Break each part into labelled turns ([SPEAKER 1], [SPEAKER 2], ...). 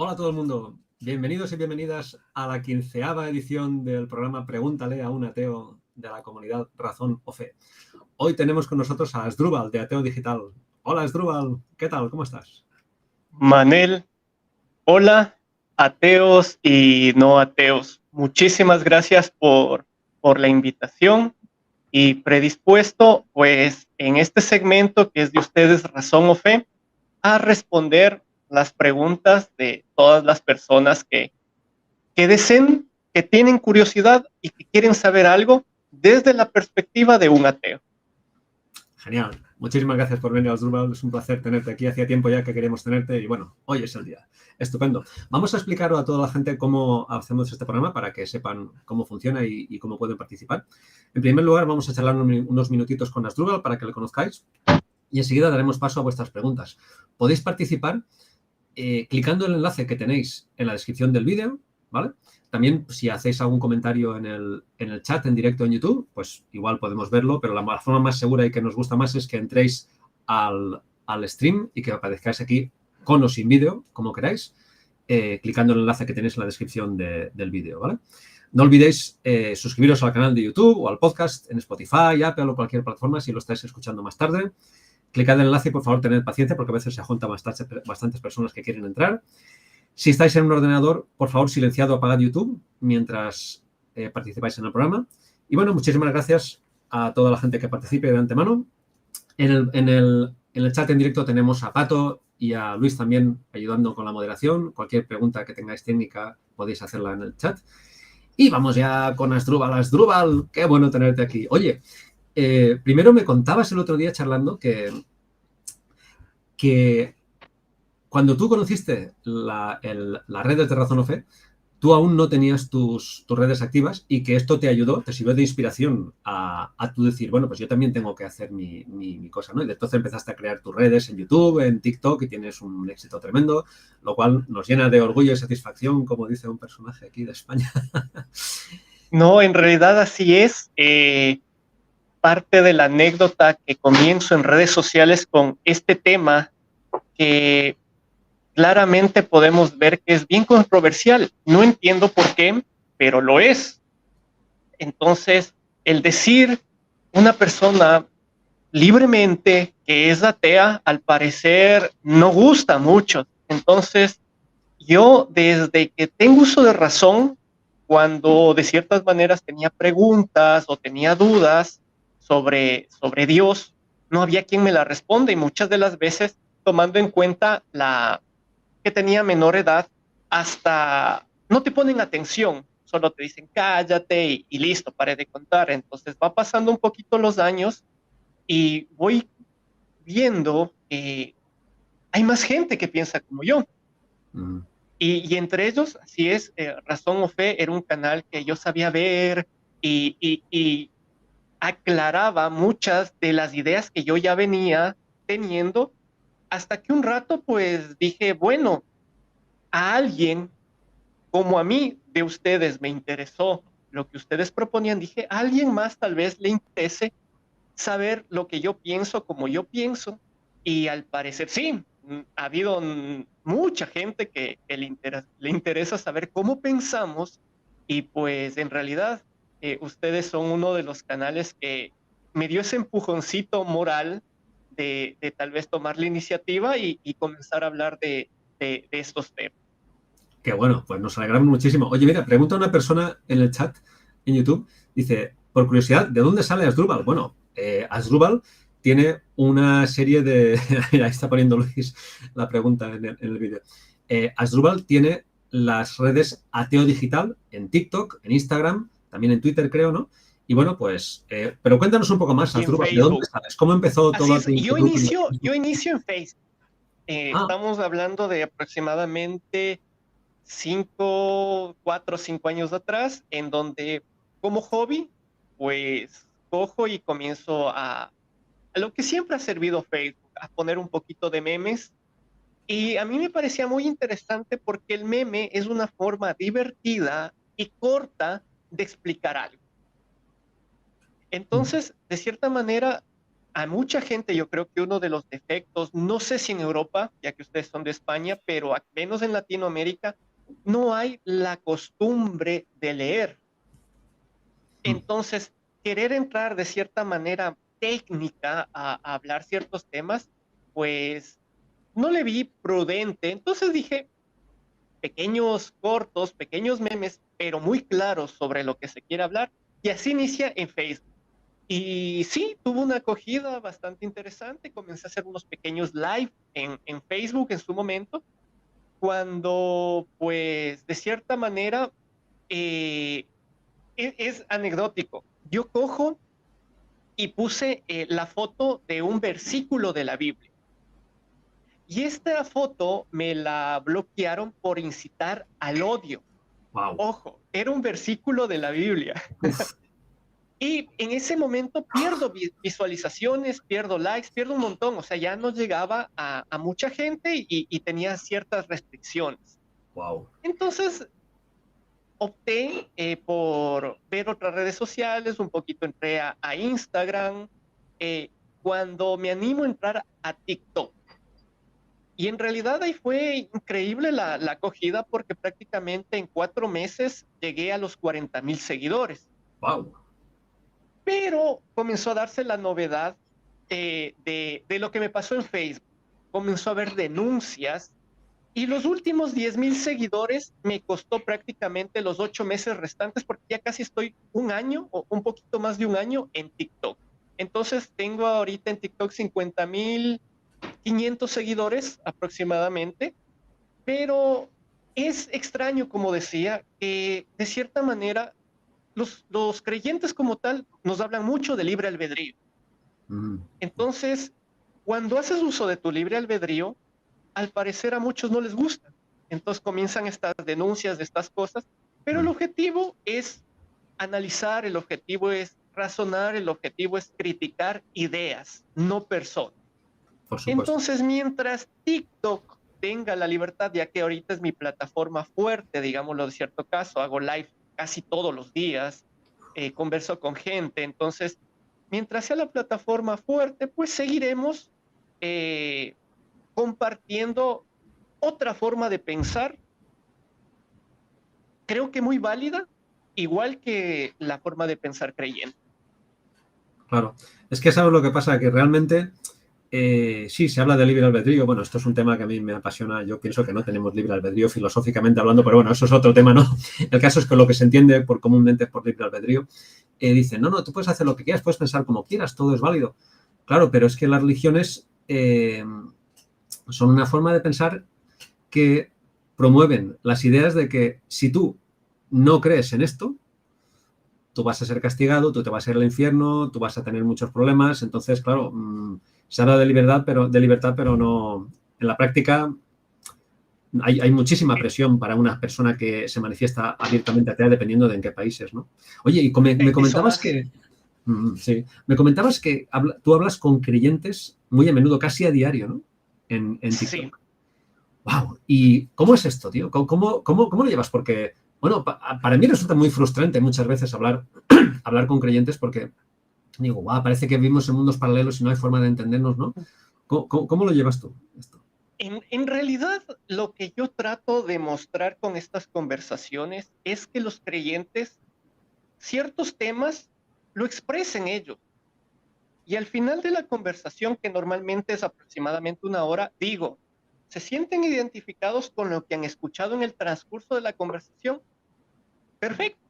[SPEAKER 1] Hola a todo el mundo, bienvenidos y bienvenidas a la 15ª edición del programa Pregúntale a un ateo de la comunidad Razón o Fe. Hoy tenemos con nosotros a Asdrúbal de Ateo Digital. Hola Asdrúbal, ¿qué tal? ¿Cómo estás?
[SPEAKER 2] Manel, hola, ateos y no ateos. Muchísimas gracias por la invitación y predispuesto, pues, en este segmento que es de ustedes, Razón o Fe, a responder las preguntas de todas las personas que deseen, que tienen curiosidad y que quieren saber algo desde la perspectiva de un ateo.
[SPEAKER 1] Genial, muchísimas gracias por venir, Asdrúbal. Es un placer tenerte aquí. Hacía tiempo ya que queríamos tenerte y bueno, hoy es el día. Estupendo. Vamos a explicar a toda la gente cómo hacemos este programa para que sepan cómo funciona y cómo pueden participar. En primer lugar, vamos a charlar unos minutitos con Asdrúbal para que le conozcáis y enseguida daremos paso a vuestras preguntas. Podéis participar clicando el enlace que tenéis en la descripción del vídeo, ¿vale? También, si hacéis algún comentario en el chat en directo en YouTube, pues igual podemos verlo, pero la forma más segura y que nos gusta más es que entréis al stream y que aparezcáis aquí con o sin vídeo, como queráis, clicando el enlace que tenéis en la descripción del vídeo, ¿vale? No olvidéis suscribiros al canal de YouTube o al podcast en Spotify, Apple o cualquier plataforma si lo estáis escuchando más tarde. Clicad en el enlace y, por favor, tened paciencia porque a veces se juntan bastantes personas que quieren entrar. Si estáis en un ordenador, por favor, silenciad o apagad YouTube mientras participáis en el programa. Y bueno, muchísimas gracias a toda la gente que participe de antemano. En el chat en directo tenemos a Pato y a Luis también ayudando con la moderación. Cualquier pregunta que tengáis técnica podéis hacerla en el chat. Y vamos ya con Asdrúbal. Asdrúbal, qué bueno tenerte aquí. Oye, primero me contabas el otro día charlando que cuando tú conociste la red de Razón o Fe, tú aún no tenías tus redes activas y que esto te ayudó, te sirvió de inspiración a tú decir, bueno, pues yo también tengo que hacer mi cosa, ¿no? Y entonces empezaste a crear tus redes en YouTube, en TikTok y tienes un éxito tremendo, lo cual nos llena de orgullo y satisfacción, como dice un personaje aquí de España.
[SPEAKER 2] No, en realidad así es. Parte de la anécdota que comienzo en redes sociales con este tema que claramente podemos ver que es bien controversial. No entiendo por qué, pero lo es. Entonces, el decir una persona libremente que es atea, al parecer no gusta mucho. Entonces, yo desde que tengo uso de razón, cuando de ciertas maneras tenía preguntas o tenía dudas sobre Dios, no había quien me la responda y muchas de las veces, tomando en cuenta la que tenía menor edad, hasta no te ponen atención, solo te dicen cállate y listo, pare de contar. Entonces va pasando un poquito los años y voy viendo que hay más gente que piensa como yo. Y entre ellos, así es, Razón o Fe era un canal que yo sabía ver y aclaraba muchas de las ideas que yo ya venía teniendo, hasta que un rato pues dije, bueno, a alguien como a mí de ustedes me interesó lo que ustedes proponían, dije, a alguien más tal vez le interese saber lo que yo pienso como yo pienso, y al parecer sí, ha habido mucha gente que le interesa saber cómo pensamos, y pues en realidad ustedes son uno de los canales que me dio ese empujoncito moral de tal vez tomar la iniciativa y comenzar a hablar de estos temas.
[SPEAKER 1] Qué bueno, pues nos alegramos muchísimo. Oye, mira, pregunta una persona en el chat en YouTube, dice, por curiosidad, ¿de dónde sale Asdrúbal? Bueno, Asdrúbal tiene una serie de... Mira, ahí está poniendo Luis la pregunta en el vídeo. Asdrúbal tiene las redes Ateo Digital en TikTok, en Instagram, también en Twitter, creo, ¿no? Y bueno, pues, pero cuéntanos un poco más,
[SPEAKER 2] Y en
[SPEAKER 1] Asdrúbal, ¿de dónde
[SPEAKER 2] Facebook.
[SPEAKER 1] sales? ¿Cómo empezó
[SPEAKER 2] Así
[SPEAKER 1] toda
[SPEAKER 2] es,
[SPEAKER 1] tu inquietud?
[SPEAKER 2] yo inicio en Facebook.
[SPEAKER 1] Ah,
[SPEAKER 2] Estamos hablando de aproximadamente 4 o 5 años atrás, en donde como hobby, pues cojo y comienzo a lo que siempre ha servido Facebook, a poner un poquito de memes. Y a mí me parecía muy interesante porque el meme es una forma divertida y corta de explicar algo. Entonces, de cierta manera, a mucha gente yo creo que uno de los defectos, no sé si en Europa, ya que ustedes son de España, pero al menos en Latinoamérica, no hay la costumbre de leer.
[SPEAKER 1] Mm.
[SPEAKER 2] Entonces, querer entrar de cierta manera técnica a hablar ciertos temas, pues no le vi prudente. Entonces dije, pequeños cortos, pequeños memes, pero muy claros sobre lo que se quiere hablar. Y así inicia en Facebook. Y sí, tuvo una acogida bastante interesante. Comencé a hacer unos pequeños live en Facebook en su momento, cuando pues de cierta manera eh, es anecdótico. Yo cojo y puse la foto de un versículo de la Biblia. Y esta foto me la bloquearon por incitar al odio.
[SPEAKER 1] Wow.
[SPEAKER 2] Ojo, era un versículo de la Biblia.
[SPEAKER 1] Uf.
[SPEAKER 2] Y en ese momento pierdo visualizaciones, pierdo likes, pierdo un montón. O sea, ya no llegaba a mucha gente y tenía ciertas restricciones.
[SPEAKER 1] Wow.
[SPEAKER 2] Entonces opté por ver otras redes sociales, un poquito entré a Instagram, cuando me animo a entrar a TikTok. Y en realidad ahí fue increíble la acogida porque prácticamente en 4 meses llegué a los 40,000 seguidores.
[SPEAKER 1] Wow.
[SPEAKER 2] Pero comenzó a darse la novedad de lo que me pasó en Facebook. Comenzó a haber denuncias y los últimos 10,000 seguidores me costó prácticamente los 8 meses restantes porque ya casi estoy un año o un poquito más de un año en TikTok. Entonces tengo ahorita en TikTok 50,500 seguidores aproximadamente, pero es extraño, como decía, que de cierta manera los creyentes como tal nos hablan mucho de libre albedrío.
[SPEAKER 1] Mm.
[SPEAKER 2] Entonces, cuando haces uso de tu libre albedrío, al parecer a muchos no les gusta. Entonces comienzan estas denuncias de estas cosas, pero el
[SPEAKER 1] Mm.
[SPEAKER 2] objetivo es analizar, el objetivo es razonar, el objetivo es criticar ideas, no personas.
[SPEAKER 1] Por supuesto.
[SPEAKER 2] Entonces, mientras TikTok tenga la libertad, ya que ahorita es mi plataforma fuerte, digámoslo de cierto caso, hago live casi todos los días, converso con gente, entonces, mientras sea la plataforma fuerte, pues seguiremos eh, compartiendo otra forma de pensar, creo que muy válida, igual que la forma de pensar creyente.
[SPEAKER 1] Claro. Es que sabes lo que pasa, que realmente sí, se habla de libre albedrío. Bueno, esto es un tema que a mí me apasiona. Yo pienso que no tenemos libre albedrío filosóficamente hablando, pero bueno, eso es otro tema, ¿no? El caso es que lo que se entiende comúnmente por libre albedrío, dicen, no, tú puedes hacer lo que quieras, puedes pensar como quieras, todo es válido. Claro, pero es que las religiones son una forma de pensar que promueven las ideas de que si tú no crees en esto, tú vas a ser castigado, tú te vas a ir al infierno, tú vas a tener muchos problemas. Entonces, claro, se habla de libertad, pero no. En la práctica hay muchísima presión para una persona que se manifiesta abiertamente atea dependiendo de en qué países, ¿no? Oye, y me
[SPEAKER 2] Eso
[SPEAKER 1] comentabas
[SPEAKER 2] más.
[SPEAKER 1] que. Sí, me comentabas que tú hablas con creyentes muy a menudo, casi a diario, ¿no? En
[SPEAKER 2] Sí.
[SPEAKER 1] TikTok. Wow. ¿Y cómo es esto, tío? ¿Cómo lo llevas? Porque, bueno, para mí resulta muy frustrante muchas veces hablar con creyentes porque digo, wow, parece que vivimos en mundos paralelos y no hay forma de entendernos, ¿no? ¿Cómo lo llevas tú esto?
[SPEAKER 2] En realidad, lo que yo trato de mostrar con estas conversaciones es que los creyentes, ciertos temas, lo expresen ellos. Y al final de la conversación, que normalmente es aproximadamente una hora, digo, ¿se sienten identificados con lo que han escuchado en el transcurso de la conversación? Perfecto.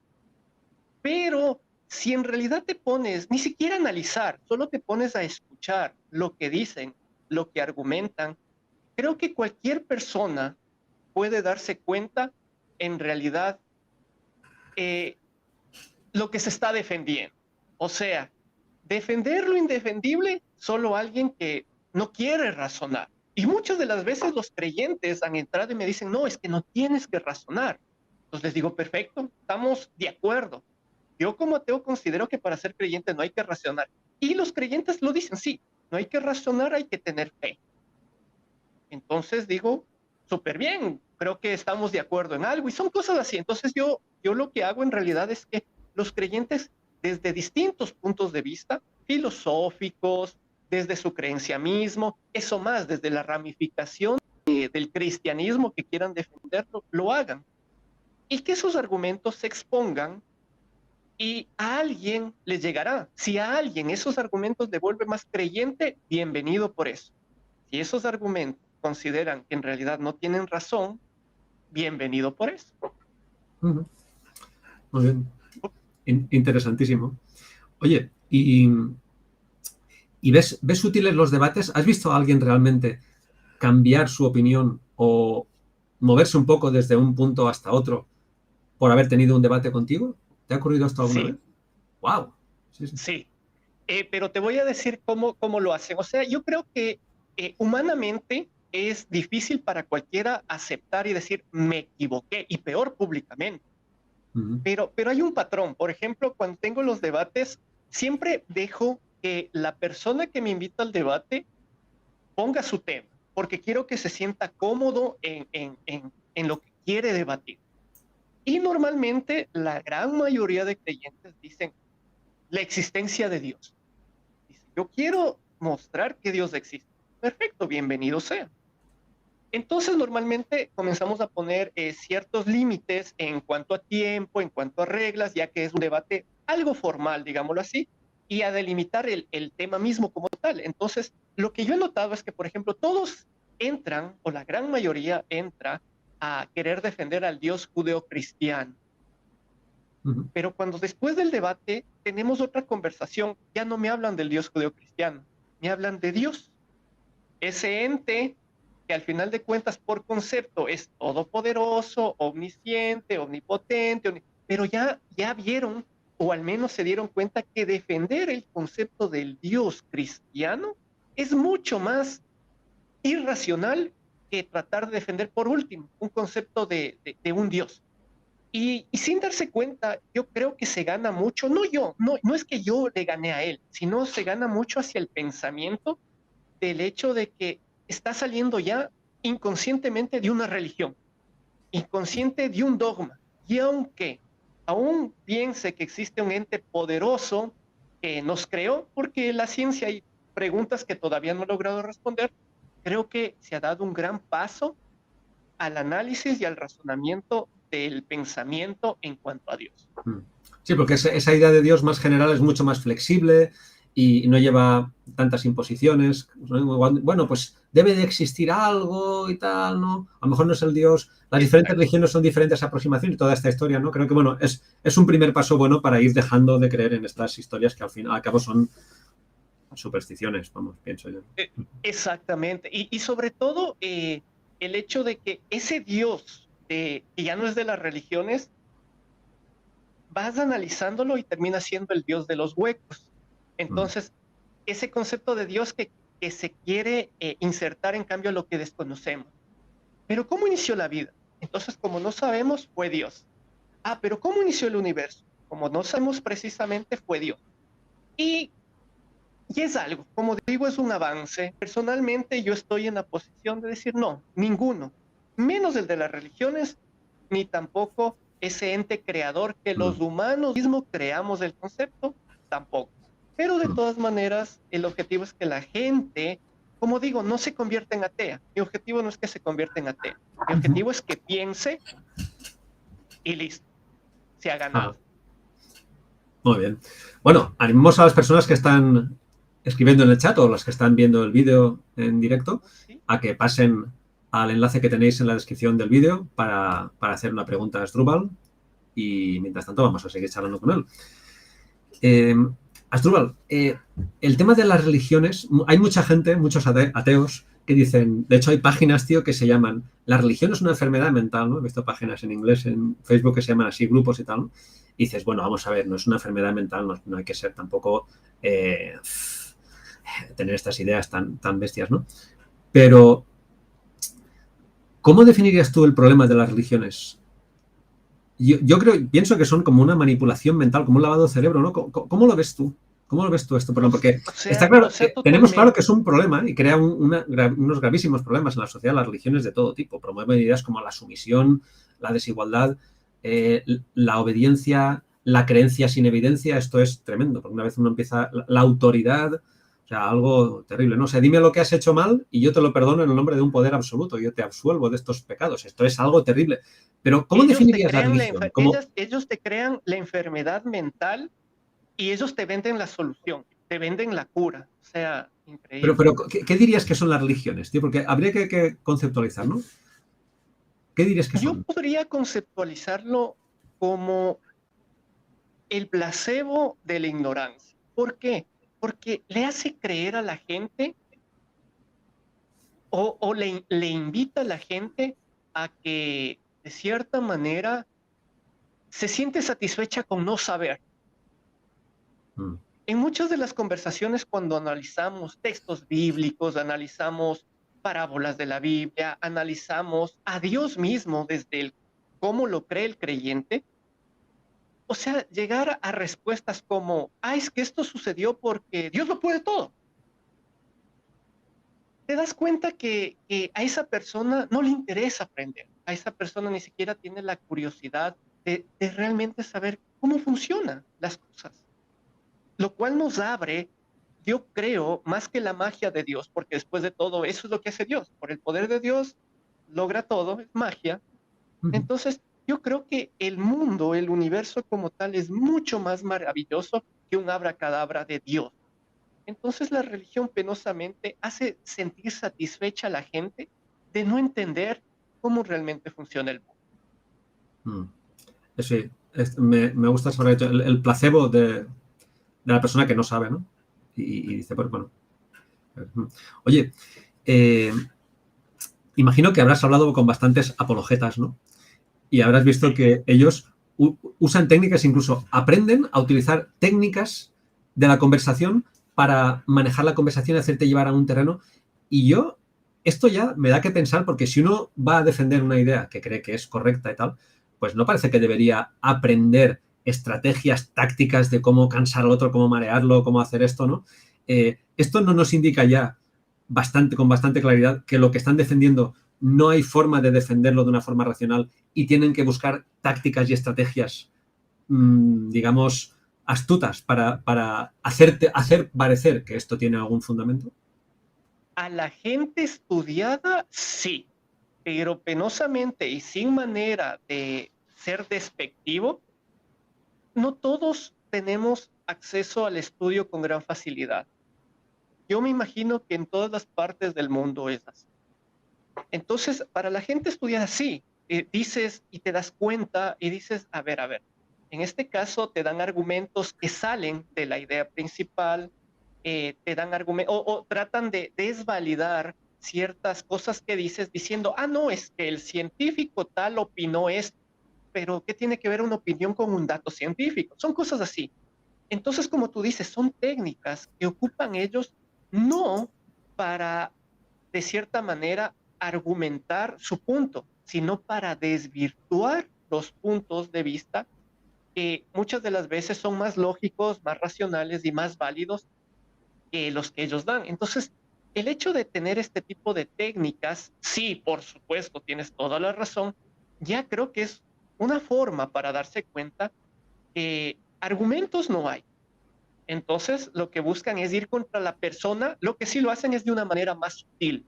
[SPEAKER 2] Pero si en realidad te pones, ni siquiera a analizar, solo te pones a escuchar lo que dicen, lo que argumentan, creo que cualquier persona puede darse cuenta en realidad eh, lo que se está defendiendo. O sea, defender lo indefendible solo alguien que no quiere razonar. Y muchas de las veces los creyentes han entrado y me dicen, no, es que no tienes que razonar. Entonces les digo, perfecto, estamos de acuerdo. Yo como ateo considero que para ser creyente no hay que razonar. Y los creyentes lo dicen, sí, no hay que razonar, hay que tener fe. Entonces digo, súper bien, creo que estamos de acuerdo en algo y son cosas así. Entonces yo lo que hago en realidad es que los creyentes desde distintos puntos de vista, filosóficos, desde su creencia mismo, eso más, desde la ramificación del cristianismo que quieran defenderlo, lo hagan. Y que esos argumentos se expongan y a alguien les llegará. Si a alguien esos argumentos le vuelve más creyente, bienvenido por eso. Si esos argumentos consideran que en realidad no tienen razón, bienvenido por eso.
[SPEAKER 1] Muy bien. Interesantísimo. Oye, ¿y ves útiles los debates? ¿Has visto a alguien realmente cambiar su opinión o moverse un poco desde un punto hasta otro por haber tenido un debate contigo? ¿Te ha ocurrido esto alguna vez? ¡Wow!
[SPEAKER 2] Sí. Pero te voy a decir cómo lo hacen. O sea, yo creo que humanamente es difícil para cualquiera aceptar y decir, me equivoqué, y peor públicamente. Pero hay un patrón. Por ejemplo, cuando tengo los debates, siempre dejo que la persona que me invita al debate ponga su tema, porque quiero que se sienta cómodo en lo que quiere debatir. Y normalmente la gran mayoría de creyentes dicen la existencia de Dios. Dice, yo quiero mostrar que Dios existe. Perfecto, bienvenido sea. Entonces, normalmente comenzamos a poner ciertos límites en cuanto a tiempo, en cuanto a reglas, ya que es un debate algo formal, digámoslo así, y a delimitar el tema mismo como tal. Entonces, lo que yo he notado es que, por ejemplo, todos entran, o la gran mayoría entra, a querer defender al Dios judeocristiano. Pero cuando después del debate tenemos otra conversación, ya no me hablan del Dios judeocristiano, me hablan de Dios, ese ente que al final de cuentas por concepto es todopoderoso, omnisciente, omnipotente, pero ya vieron, o al menos se dieron cuenta que defender el concepto del Dios cristiano es mucho más irracional que tratar de defender por último un concepto de un Dios. Y sin darse cuenta, yo creo que se gana mucho, no es que yo le gané a él, sino se gana mucho hacia el pensamiento del hecho de que está saliendo ya inconscientemente de una religión, inconsciente de un dogma. Y aunque aún piense que existe un ente poderoso que nos creó, porque la ciencia hay preguntas que todavía no he logrado responder, creo que se ha dado un gran paso al análisis y al razonamiento del pensamiento en cuanto a Dios.
[SPEAKER 1] Sí, porque esa idea de Dios más general es mucho más flexible y no lleva tantas imposiciones. Bueno, pues debe de existir algo y tal, ¿no? A lo mejor no es el Dios. Las diferentes religiones son diferentes aproximaciones y toda esta historia, ¿no? Creo que, bueno, es un primer paso bueno para ir dejando de creer en estas historias que al fin y al cabo son supersticiones, vamos, pienso yo.
[SPEAKER 2] Exactamente. Y sobre todo el hecho de que ese Dios que ya no es de las religiones, vas analizándolo y termina siendo el Dios de los huecos. Entonces, ese concepto de Dios que se quiere insertar en cambio a lo que desconocemos. Pero ¿cómo inició la vida? Entonces, como no sabemos, fue Dios. Ah, pero ¿cómo inició el universo? Como no sabemos precisamente, fue Dios. Y es algo, como digo, es un avance. Personalmente yo estoy en la posición de decir no, ninguno, menos el de las religiones, ni tampoco ese ente creador que los humanos mismos creamos el concepto, tampoco. Pero de todas maneras, el objetivo es que la gente, como digo, no se convierta en atea. Mi objetivo no es que se convierta en atea. Mi objetivo es que piense y listo, se ha ganado.
[SPEAKER 1] Muy bien. Bueno, animamos a las personas que están escribiendo en el chat o las que están viendo el vídeo en directo a que pasen al enlace que tenéis en la descripción del vídeo para hacer una pregunta a Asdrúbal y mientras tanto vamos a seguir charlando con él. Asdrúbal, el tema de las religiones, hay mucha gente, muchos ateos que dicen, de hecho hay páginas, tío, que se llaman la religión es una enfermedad mental, ¿no? He visto páginas en inglés en Facebook que se llaman así, grupos y tal, ¿no? Y dices, bueno, vamos a ver, no es una enfermedad mental, no hay que ser tampoco tener estas ideas tan bestias, ¿no? Pero, ¿cómo definirías tú el problema de las religiones? Yo pienso que son como una manipulación mental, como un lavado de cerebro, ¿no? ¿Cómo lo ves tú? ¿Cómo lo ves tú esto? Porque está claro, tenemos claro que es un problema y crea unos gravísimos problemas en la sociedad, las religiones de todo tipo. Promueven ideas como la sumisión, la desigualdad, la obediencia, la creencia sin evidencia. Esto es tremendo, porque una vez uno empieza la autoridad O sea, algo terrible. No sé, dime lo que has hecho mal y yo te lo perdono en el nombre de un poder absoluto. Yo te absuelvo de estos pecados. Esto es algo terrible. Pero, ¿cómo
[SPEAKER 2] Ellos te
[SPEAKER 1] definirías la
[SPEAKER 2] crean
[SPEAKER 1] religión? ¿Cómo?
[SPEAKER 2] ellos te crean la enfermedad mental y ellos te venden la solución, te venden la cura. O sea, increíble.
[SPEAKER 1] Pero ¿qué dirías que son las religiones, tío? Porque habría que conceptualizar, ¿no? ¿Qué dirías que
[SPEAKER 2] Yo
[SPEAKER 1] son?
[SPEAKER 2] podría conceptualizarlo como el placebo de la ignorancia. ¿Por qué? Porque le hace creer a la gente o le invita a la gente a que de cierta manera se siente satisfecha con no saber.
[SPEAKER 1] Mm,
[SPEAKER 2] En muchas de las conversaciones cuando analizamos textos bíblicos, analizamos parábolas de la Biblia, analizamos a Dios mismo desde el cómo lo cree el creyente, o sea, llegar a respuestas como, es que esto sucedió porque Dios lo puede todo. Te das cuenta que a esa persona no le interesa aprender, a esa persona ni siquiera tiene la curiosidad de realmente saber cómo funcionan las cosas, lo cual nos abre, yo creo, más que la magia de Dios, porque después de todo eso es lo que hace Dios, por el poder de Dios logra todo, es magia.
[SPEAKER 1] ujú,
[SPEAKER 2] Entonces, yo creo que el mundo, el universo como tal, es mucho más maravilloso que un abracadabra de Dios. Entonces, la religión penosamente hace sentir satisfecha a la gente de no entender cómo realmente funciona el mundo.
[SPEAKER 1] mm. Sí, me gusta sobre el placebo de la persona que no sabe, ¿no? Y dice, pues bueno. Oye, eh, imagino que habrás hablado con bastantes apologetas, ¿no? Y habrás visto
[SPEAKER 2] Sí.
[SPEAKER 1] que ellos usan técnicas, incluso aprenden a utilizar técnicas de la conversación para manejar la conversación y hacerte llevar a un terreno. Y yo, esto ya me da que pensar, porque si uno va a defender una idea que cree que es correcta y tal, pues no parece que debería aprender estrategias tácticas de cómo cansar al otro, cómo marearlo, cómo hacer esto, ¿no? Esto no nos indica ya con bastante claridad que lo que están defendiendo no hay forma de defenderlo de una forma racional y tienen que buscar tácticas y estrategias, digamos, astutas para hacer parecer que esto tiene algún fundamento?
[SPEAKER 2] A la gente estudiada, sí, pero penosamente y sin manera de ser despectivo, no todos tenemos acceso al estudio con gran facilidad. Yo me imagino que en todas las partes del mundo es así. Entonces, para la gente estudiada, sí, dices y te das cuenta y dices, a ver, en este caso te dan argumentos que salen de la idea principal, te dan argumentos o tratan de desvalidar ciertas cosas que dices diciendo, no, es que el científico tal opinó esto, pero ¿qué tiene que ver una opinión con un dato científico? Son cosas así. Entonces, como tú dices, son técnicas que ocupan ellos no para, de cierta manera, argumentar su punto, sino para desvirtuar los puntos de vista que muchas de las veces son más lógicos, más racionales y más válidos que los que ellos dan. Entonces, el hecho de tener este tipo de técnicas, sí, por supuesto, tienes toda la razón, ya creo que es una forma para darse cuenta que argumentos no hay. Entonces, lo que buscan es ir contra la persona, lo que sí lo hacen es de una manera más sutil,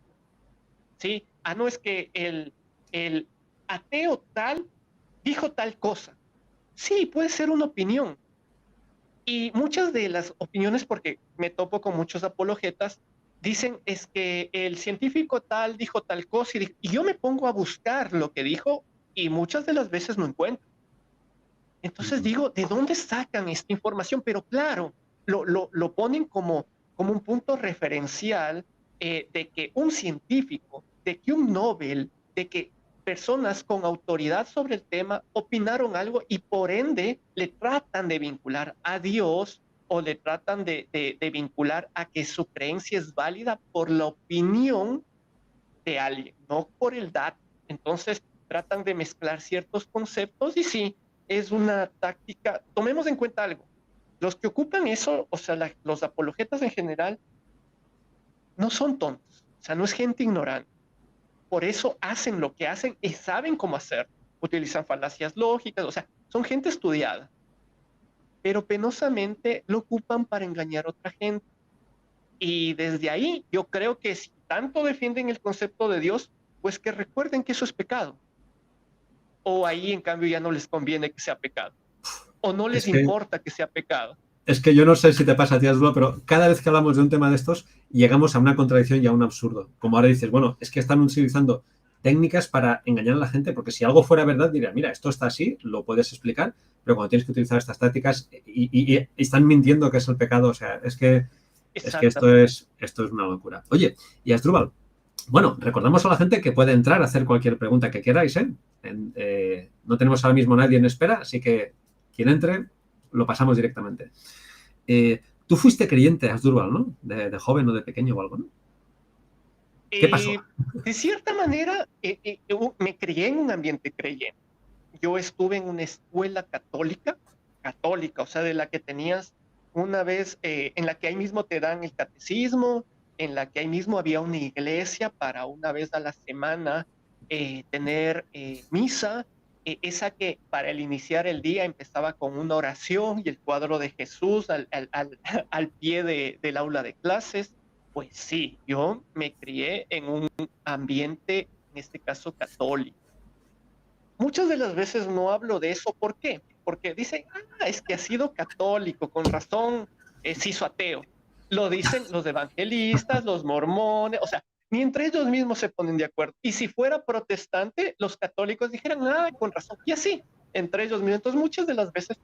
[SPEAKER 2] ¿sí? No es que el ateo tal dijo tal cosa. Sí, puede ser una opinión. Y muchas de las opiniones, porque me topo con muchos apologetas, dicen es que el científico tal dijo tal cosa y yo me pongo a buscar lo que dijo y muchas de las veces no encuentro. Entonces digo, ¿de dónde sacan esta información? Pero claro, lo ponen como un punto referencial de que un científico, de que un Nobel, de que personas con autoridad sobre el tema opinaron algo y por ende le tratan de vincular a Dios o le tratan de vincular a que su creencia es válida por la opinión de alguien, no por el dato. Entonces, tratan de mezclar ciertos conceptos y sí, es una táctica. Tomemos en cuenta algo. Los que ocupan eso, o sea, los apologetas en general, no son tontos. O sea, no es gente ignorante. Por eso hacen lo que hacen y saben cómo hacer. Utilizan falacias lógicas, o sea, son gente estudiada, pero penosamente lo ocupan para engañar a otra gente. Y desde ahí yo creo que si tanto defienden el concepto de Dios, pues que recuerden que eso es pecado. O ahí en cambio ya no les conviene que sea pecado. O no les
[SPEAKER 1] Es que,
[SPEAKER 2] importa que sea pecado.
[SPEAKER 1] es que yo no sé si te pasa a ti, Asdrúbal, pero cada vez que hablamos de un tema de estos, llegamos a una contradicción y a un absurdo. Como ahora dices, bueno, es que están utilizando técnicas para engañar a la gente, porque si algo fuera verdad, diría, mira, esto está así, lo puedes explicar, pero cuando tienes que utilizar estas tácticas y están mintiendo que es el pecado, o sea, es que
[SPEAKER 2] Exactamente.
[SPEAKER 1] esto es una locura. Oye, y Asdrúbal, bueno, recordamos a la gente que puede entrar a hacer cualquier pregunta que queráis, ¿eh? No tenemos ahora mismo nadie en espera, así que quien entre, lo pasamos directamente. Tú fuiste creyente, Asdrúbal, ¿no? De joven o de pequeño o algo, ¿no? ¿Qué pasó?
[SPEAKER 2] Eh, de cierta manera, yo me crié en un ambiente creyente. Yo estuve en una escuela católica, o sea, de la que tenías una vez, en la que ahí mismo te dan el catecismo, en la que ahí mismo había una iglesia para una vez a la semana tener misa, esa que para el iniciar el día empezaba con una oración y el cuadro de Jesús al pie del aula de clases. Pues sí, yo me crié en un ambiente, en este caso católico. Muchas de las veces no hablo de eso. ¿Por qué? Porque dicen, es que ha sido católico, con razón se hizo ateo. Lo dicen los evangelistas, los mormones, o sea, ni entre ellos mismos se ponen de acuerdo. Y si fuera protestante, los católicos dijeran, con razón. Y así, entre ellos mismos. Entonces, muchas de las veces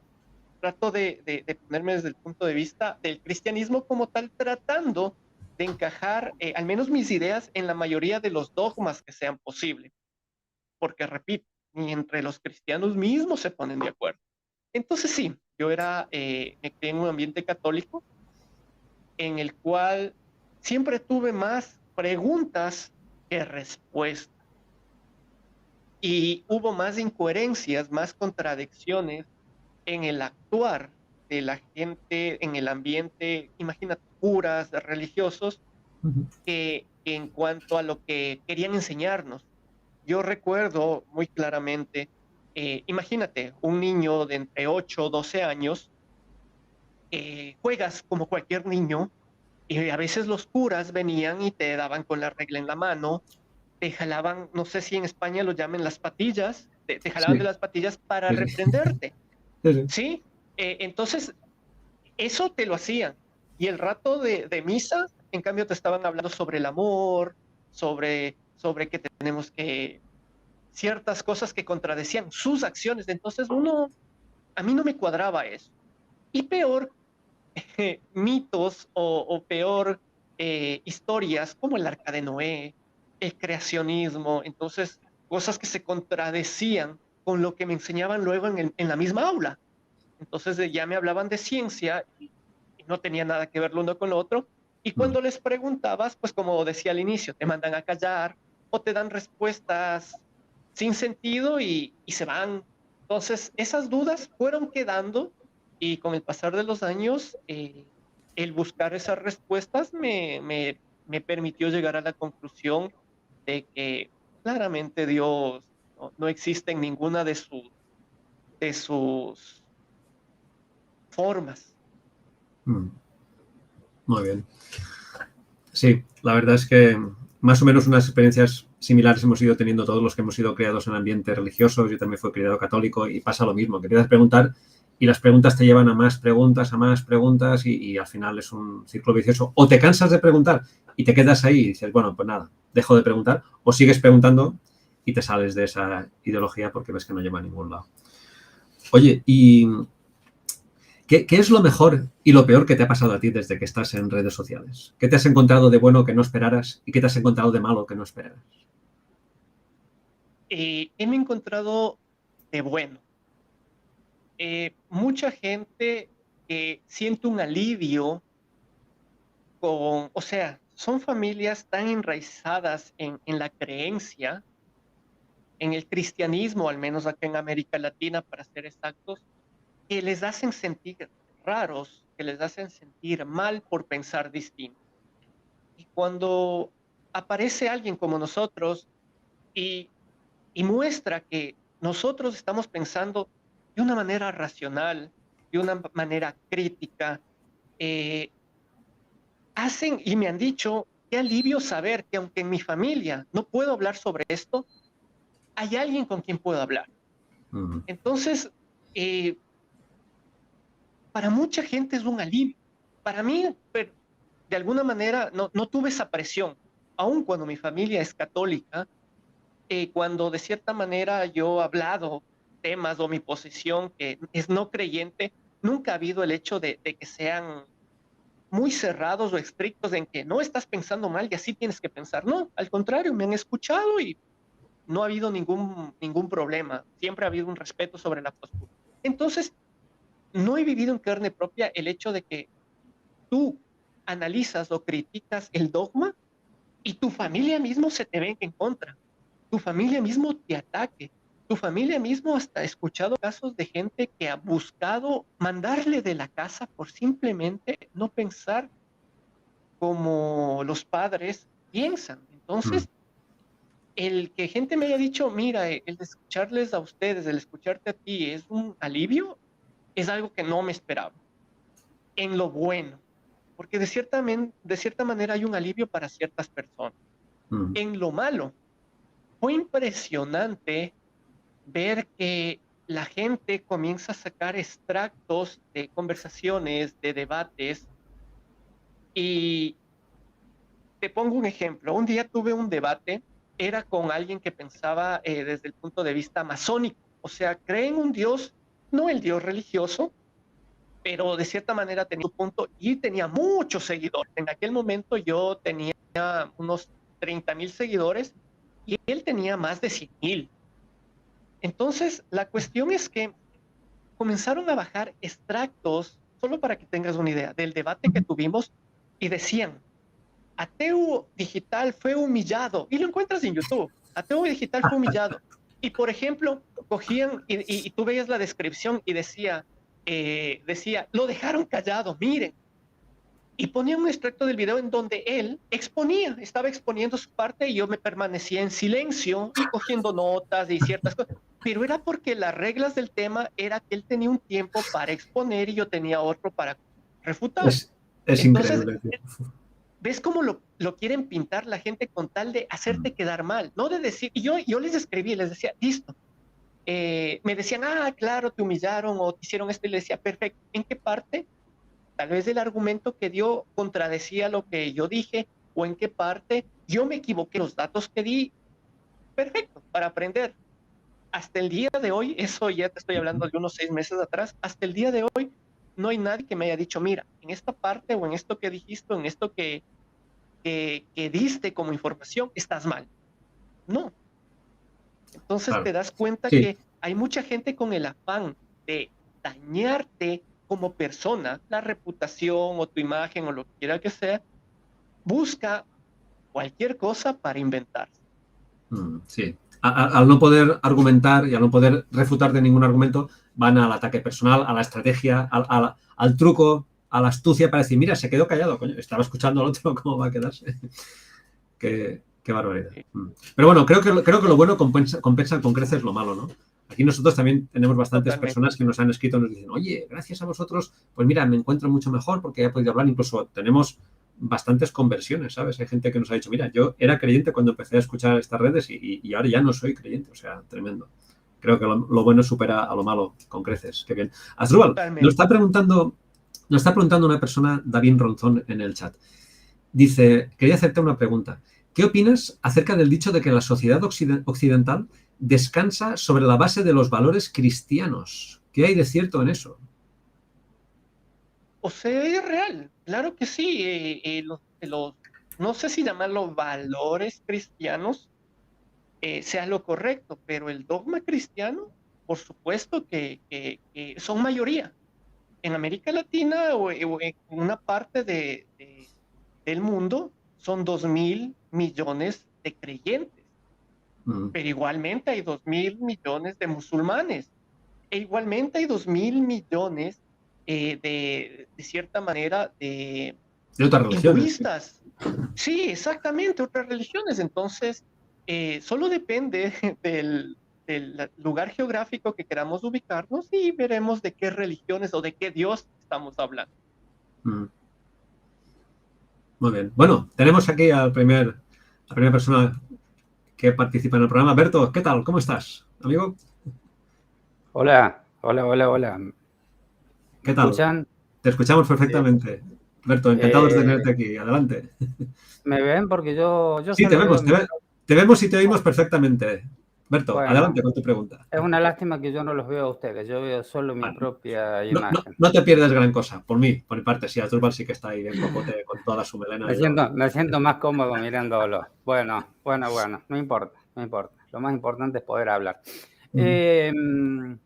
[SPEAKER 2] trato de ponerme desde el punto de vista del cristianismo como tal, tratando de encajar al menos mis ideas en la mayoría de los dogmas que sean posibles. Porque, repito, ni entre los cristianos mismos se ponen de acuerdo. Entonces sí, me crié en un ambiente católico en el cual siempre tuve más preguntas que respuestas y hubo más incoherencias, más contradicciones en el actuar de la gente en el ambiente, imagínate, curas, religiosos, que en cuanto a lo que querían enseñarnos. Yo recuerdo muy claramente, imagínate, un niño de entre 8 o 12 años, juegas como cualquier niño y a veces los curas venían y te daban con la regla en la mano, te jalaban, no sé si en España lo llamen las patillas, te jalaban de
[SPEAKER 1] Sí,
[SPEAKER 2] las patillas para
[SPEAKER 1] sí, sí.
[SPEAKER 2] reprenderte,
[SPEAKER 1] Sí, sí.
[SPEAKER 2] ¿sí? Entonces, eso te lo hacían. Y el rato de misa, en cambio, te estaban hablando sobre el amor, sobre que tenemos que ciertas cosas que contradecían sus acciones. Entonces, a mí no me cuadraba eso. Y peor, mitos o peor, historias como el arca de Noé, el creacionismo, entonces, cosas que se contradecían con lo que me enseñaban luego en la misma aula. Entonces, ya me hablaban de ciencia y no tenía nada que ver lo uno con lo otro. Y
[SPEAKER 1] Mm.
[SPEAKER 2] cuando les preguntabas, pues como decía al inicio, te mandan a callar o te dan respuestas sin sentido y se van. Entonces, esas dudas fueron quedando y con el pasar de los años, el buscar esas respuestas me permitió llegar a la conclusión de que claramente Dios no existe en ninguna de sus formas.
[SPEAKER 1] Mm. Muy bien. Sí, la verdad es que más o menos unas experiencias similares hemos ido teniendo todos los que hemos sido criados en ambientes religiosos. Yo también fui criado católico y pasa lo mismo, que empiezas a preguntar y las preguntas te llevan a más preguntas y al final es un círculo vicioso. O te cansas de preguntar y te quedas ahí y dices, bueno, pues nada, dejo de preguntar, o sigues preguntando y te sales de esa ideología porque ves que no lleva a ningún lado. Oye, ¿y qué es lo mejor y lo peor que te ha pasado a ti desde que estás en redes sociales? ¿Qué te has encontrado de bueno que no esperaras y qué te has encontrado de malo que no esperaras?
[SPEAKER 2] He me encontrado de bueno. Mucha gente que siente un alivio o sea, son familias tan enraizadas en la creencia, en el cristianismo, al menos acá en América Latina, para ser exactos, que les hacen sentir raros, que les hacen sentir mal por pensar distinto. Y cuando aparece alguien como nosotros y, y muestra que nosotros estamos pensando de una manera racional, de una manera crítica, eh, hacen y me han dicho, qué alivio saber que aunque en mi familia no puedo hablar sobre esto, hay alguien con quien puedo hablar. Entonces, eh, para mucha gente es un alivio. Para mí, pero de alguna manera, no tuve esa presión, aun cuando mi familia es católica, cuando de cierta manera yo he hablado temas o mi posición que es no creyente, nunca ha habido el hecho de que sean muy cerrados o estrictos en que no estás pensando mal y así tienes que pensar. No, al contrario, me han escuchado y no ha habido ningún problema. Siempre ha habido un respeto sobre la postura. Entonces, no he vivido en carne propia el hecho de que tú analizas o criticas el dogma y tu familia mismo se te venga en contra, tu familia mismo te ataque, tu familia mismo hasta he escuchado casos de gente que ha buscado mandarle de la casa por simplemente no pensar como los padres piensan. Entonces, el que gente me haya dicho, mira, el de escucharles a ustedes, el escucharte a ti es un alivio, es algo que no me esperaba, en lo bueno, porque de cierta manera hay un alivio para ciertas personas. En lo malo, fue impresionante ver que la gente comienza a sacar extractos de conversaciones, de debates, y te pongo un ejemplo. Un día tuve un debate, era con alguien que pensaba desde el punto de vista masónico, o sea, cree en un Dios, no el Dios religioso, pero de cierta manera tenía un punto y tenía muchos seguidores. En aquel momento yo tenía unos 30,000 seguidores y él tenía más de 100,000. Entonces, la cuestión es que comenzaron a bajar extractos, solo para que tengas una idea, del debate que tuvimos y decían, Ateo Digital fue humillado, y lo encuentras en YouTube, Ateo Digital fue humillado. Y por ejemplo, cogían y tú veías la descripción y decía, lo dejaron callado, miren. Y ponía un extracto del video en donde él estaba exponiendo su parte y yo me permanecía en silencio y cogiendo notas y ciertas cosas. Pero era porque las reglas del tema era que él tenía un tiempo para exponer y yo tenía otro para refutar.
[SPEAKER 1] Es
[SPEAKER 2] Entonces,
[SPEAKER 1] increíble.
[SPEAKER 2] ¿ves cómo lo quieren pintar la gente con tal de hacerte quedar mal? No de decir, y yo les escribí, les decía, listo. Me decían, claro, te humillaron o te hicieron esto y les decía, perfecto, ¿en qué parte? Tal vez el argumento que dio contradecía lo que yo dije o en qué parte yo me equivoqué, los datos que di, perfecto, para aprender. Hasta el día de hoy, eso ya te estoy hablando de unos 6 meses atrás, hasta el día de hoy no hay nadie que me haya dicho, mira, en esta parte o en esto que dijiste, o en esto que diste como información, estás mal. No. Entonces
[SPEAKER 1] Claro.
[SPEAKER 2] te das cuenta
[SPEAKER 1] Sí,
[SPEAKER 2] que hay mucha gente con el afán de dañarte como persona, la reputación o tu imagen o lo que quiera que sea, busca cualquier cosa para inventarse.
[SPEAKER 1] sí. Al no poder argumentar y al no poder refutar de ningún argumento, van al ataque personal, a la estrategia, al truco, a la astucia para decir, mira, se quedó callado, coño, estaba escuchando al otro, ¿cómo va a quedarse? Qué barbaridad. Pero bueno, creo que lo bueno compensa con creces lo malo, ¿no? Aquí nosotros también tenemos bastantes
[SPEAKER 2] Totalmente.
[SPEAKER 1] personas que nos han escrito y nos dicen, oye, gracias a vosotros, pues mira, me encuentro mucho mejor porque he podido hablar. Incluso tenemos bastantes conversiones, ¿sabes? Hay gente que nos ha dicho, mira, yo era creyente cuando empecé a escuchar estas redes y ahora ya no soy creyente. O sea, tremendo. Creo que lo bueno supera a lo malo con creces. Qué bien. Asdrúbal,
[SPEAKER 2] Totalmente.
[SPEAKER 1] nos está preguntando una persona, David Ronzón, en el chat. Dice, quería hacerte una pregunta. ¿Qué opinas acerca del dicho de que la sociedad occidental descansa sobre la base de los valores cristianos? ¿Qué hay de cierto en eso?
[SPEAKER 2] O sea, es real, claro que sí. No sé si llamarlo valores cristianos sea lo correcto, pero el dogma cristiano, por supuesto que son mayoría. En América Latina o en una parte del mundo son 2,000 millones de creyentes,
[SPEAKER 1] Mm.
[SPEAKER 2] pero igualmente hay 2,000 millones de musulmanes, e igualmente hay 2,000 millones de cierta manera de
[SPEAKER 1] De otras religiones.
[SPEAKER 2] hinduistas. Sí, exactamente, otras religiones. Entonces, solo depende del lugar geográfico que queramos ubicarnos y veremos de qué religiones o de qué Dios estamos hablando.
[SPEAKER 1] Mm. Muy bien. Bueno, tenemos aquí la primera persona que participa en el programa. Berto, ¿qué tal? ¿Cómo estás, amigo?
[SPEAKER 3] Hola, hola, hola, hola. ¿Me
[SPEAKER 1] ¿Qué tal?
[SPEAKER 3] escuchan?
[SPEAKER 1] Te escuchamos
[SPEAKER 3] Eh,
[SPEAKER 1] perfectamente. Berto, encantado de
[SPEAKER 3] eh,
[SPEAKER 1] tenerte aquí. Adelante.
[SPEAKER 3] ¿Me ven? Porque yo
[SPEAKER 1] Sí, te
[SPEAKER 3] solo veo
[SPEAKER 1] vemos,
[SPEAKER 3] mi...
[SPEAKER 1] te vemos y te oímos perfectamente. Berto,
[SPEAKER 3] Bueno,
[SPEAKER 1] adelante con tu pregunta.
[SPEAKER 3] es una lástima que yo no los veo a ustedes, yo veo solo mi
[SPEAKER 1] Vale.
[SPEAKER 3] propia
[SPEAKER 1] No,
[SPEAKER 3] imagen.
[SPEAKER 1] no te pierdes gran cosa, por mí, por mi parte, sí, Asdrúbal sí que está ahí bien cocote con toda su melena.
[SPEAKER 3] Me siento más cómodo mirándolo. Bueno, bueno, bueno, no importa, no importa. Lo más importante es poder hablar.
[SPEAKER 1] Ujú.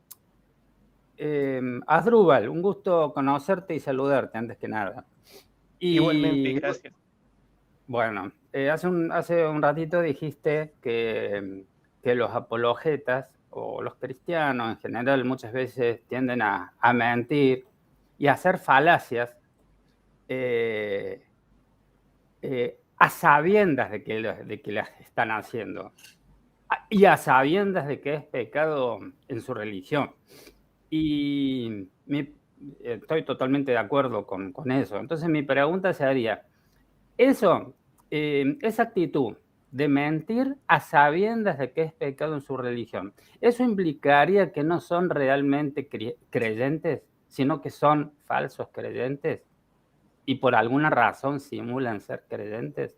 [SPEAKER 3] Asdrúbal, un gusto conocerte y saludarte antes que nada.
[SPEAKER 2] Igualmente,
[SPEAKER 3] Y
[SPEAKER 2] gracias.
[SPEAKER 3] bueno, hace un ratito dijiste que los apologetas o los cristianos en general muchas veces tienden a mentir y a hacer falacias eh, a sabiendas de que las están haciendo y a sabiendas de que es pecado en su religión. Y estoy totalmente de acuerdo con eso. Entonces mi pregunta sería, eso, esa actitud de mentir a sabiendas de que es pecado en su religión, ¿eso implicaría que no son realmente creyentes, sino que son falsos creyentes y por alguna razón simulan ser creyentes?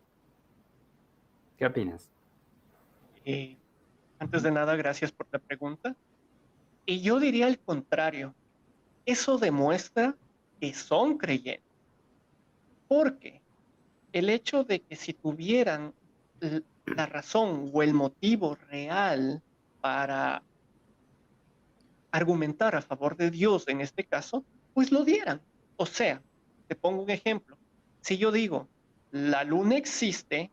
[SPEAKER 3] ¿Qué opinas?
[SPEAKER 2] Eh, Antes de nada, gracias por la pregunta. Y yo diría al contrario, eso demuestra que son creyentes, porque el hecho de que si tuvieran la razón o el motivo real para argumentar a favor de Dios en este caso, pues lo dieran. O sea, te pongo un ejemplo. Si yo digo, la luna existe,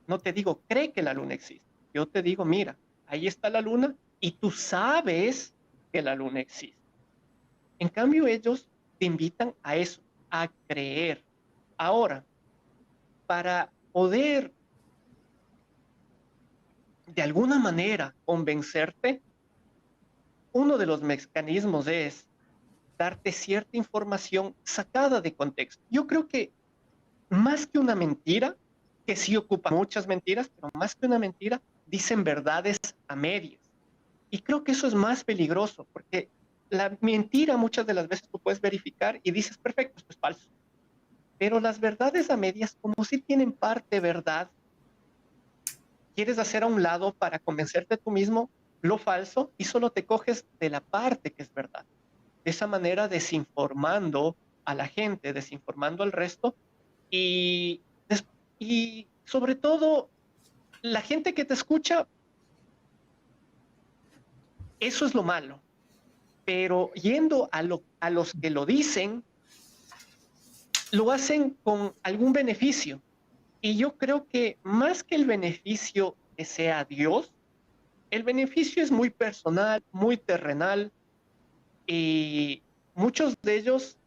[SPEAKER 2] no te digo, cree que la luna existe. Yo te digo, mira, ahí está la luna y tú sabes que la luna existe. En cambio, ellos te invitan a eso, a creer. Ahora, para poder de alguna manera convencerte, uno de los mecanismos es darte cierta información sacada de contexto. Yo creo que más que una mentira, que sí ocupa muchas mentiras, pero más que una mentira, dicen verdades a medias. Y creo que eso es más peligroso, porque la mentira muchas de las veces tú puedes verificar y dices, perfecto, esto es falso. Pero las verdades a medias, como si tienen parte verdad, quieres hacer a un lado para convencerte tú mismo lo falso y solo te coges de la parte que es verdad. De esa manera desinformando a la gente, desinformando al resto y, y sobre todo la gente que te escucha, eso es lo malo. Pero yendo a los que lo dicen, lo hacen con algún beneficio. Y yo creo que más que el beneficio que sea Dios, el beneficio es muy personal, muy terrenal y muchos de ellos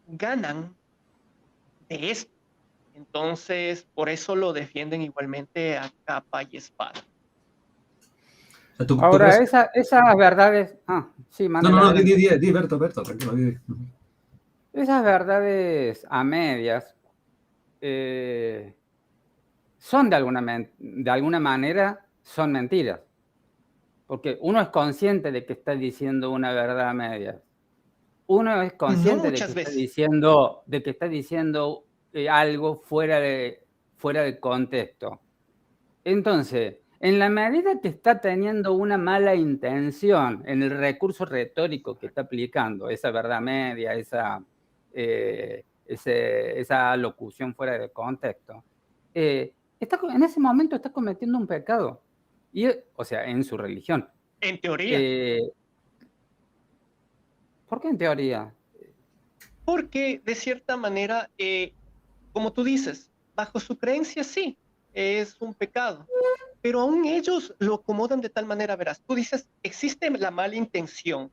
[SPEAKER 2] ganan de esto. Entonces, por eso lo defienden igualmente a capa y espada.
[SPEAKER 1] O sea, ¿tú
[SPEAKER 3] Ahora,
[SPEAKER 1] crees?
[SPEAKER 3] esas verdades... sí,
[SPEAKER 1] No,
[SPEAKER 3] Manuel,
[SPEAKER 1] no, no,
[SPEAKER 3] adelante.
[SPEAKER 1] di, Berto, tranquilo, di.
[SPEAKER 3] Esas verdades a medias eh, son de alguna manera, son mentiras. Porque uno es consciente de que está diciendo una verdad a medias. Uno es
[SPEAKER 2] No
[SPEAKER 3] consciente
[SPEAKER 2] muchas veces.
[SPEAKER 3] de que está diciendo algo fuera de contexto. Entonces, en la medida que está teniendo una mala intención en el recurso retórico que está aplicando, esa verdad media, esa locución fuera de contexto, en ese momento está cometiendo un pecado. O sea, en su religión.
[SPEAKER 2] En teoría.
[SPEAKER 3] Eh, ¿Por qué en teoría?
[SPEAKER 2] Porque de cierta manera, como tú dices, bajo su creencia sí, es un pecado. Pero aún ellos lo acomodan de tal manera, verás, tú dices, existe la mala intención.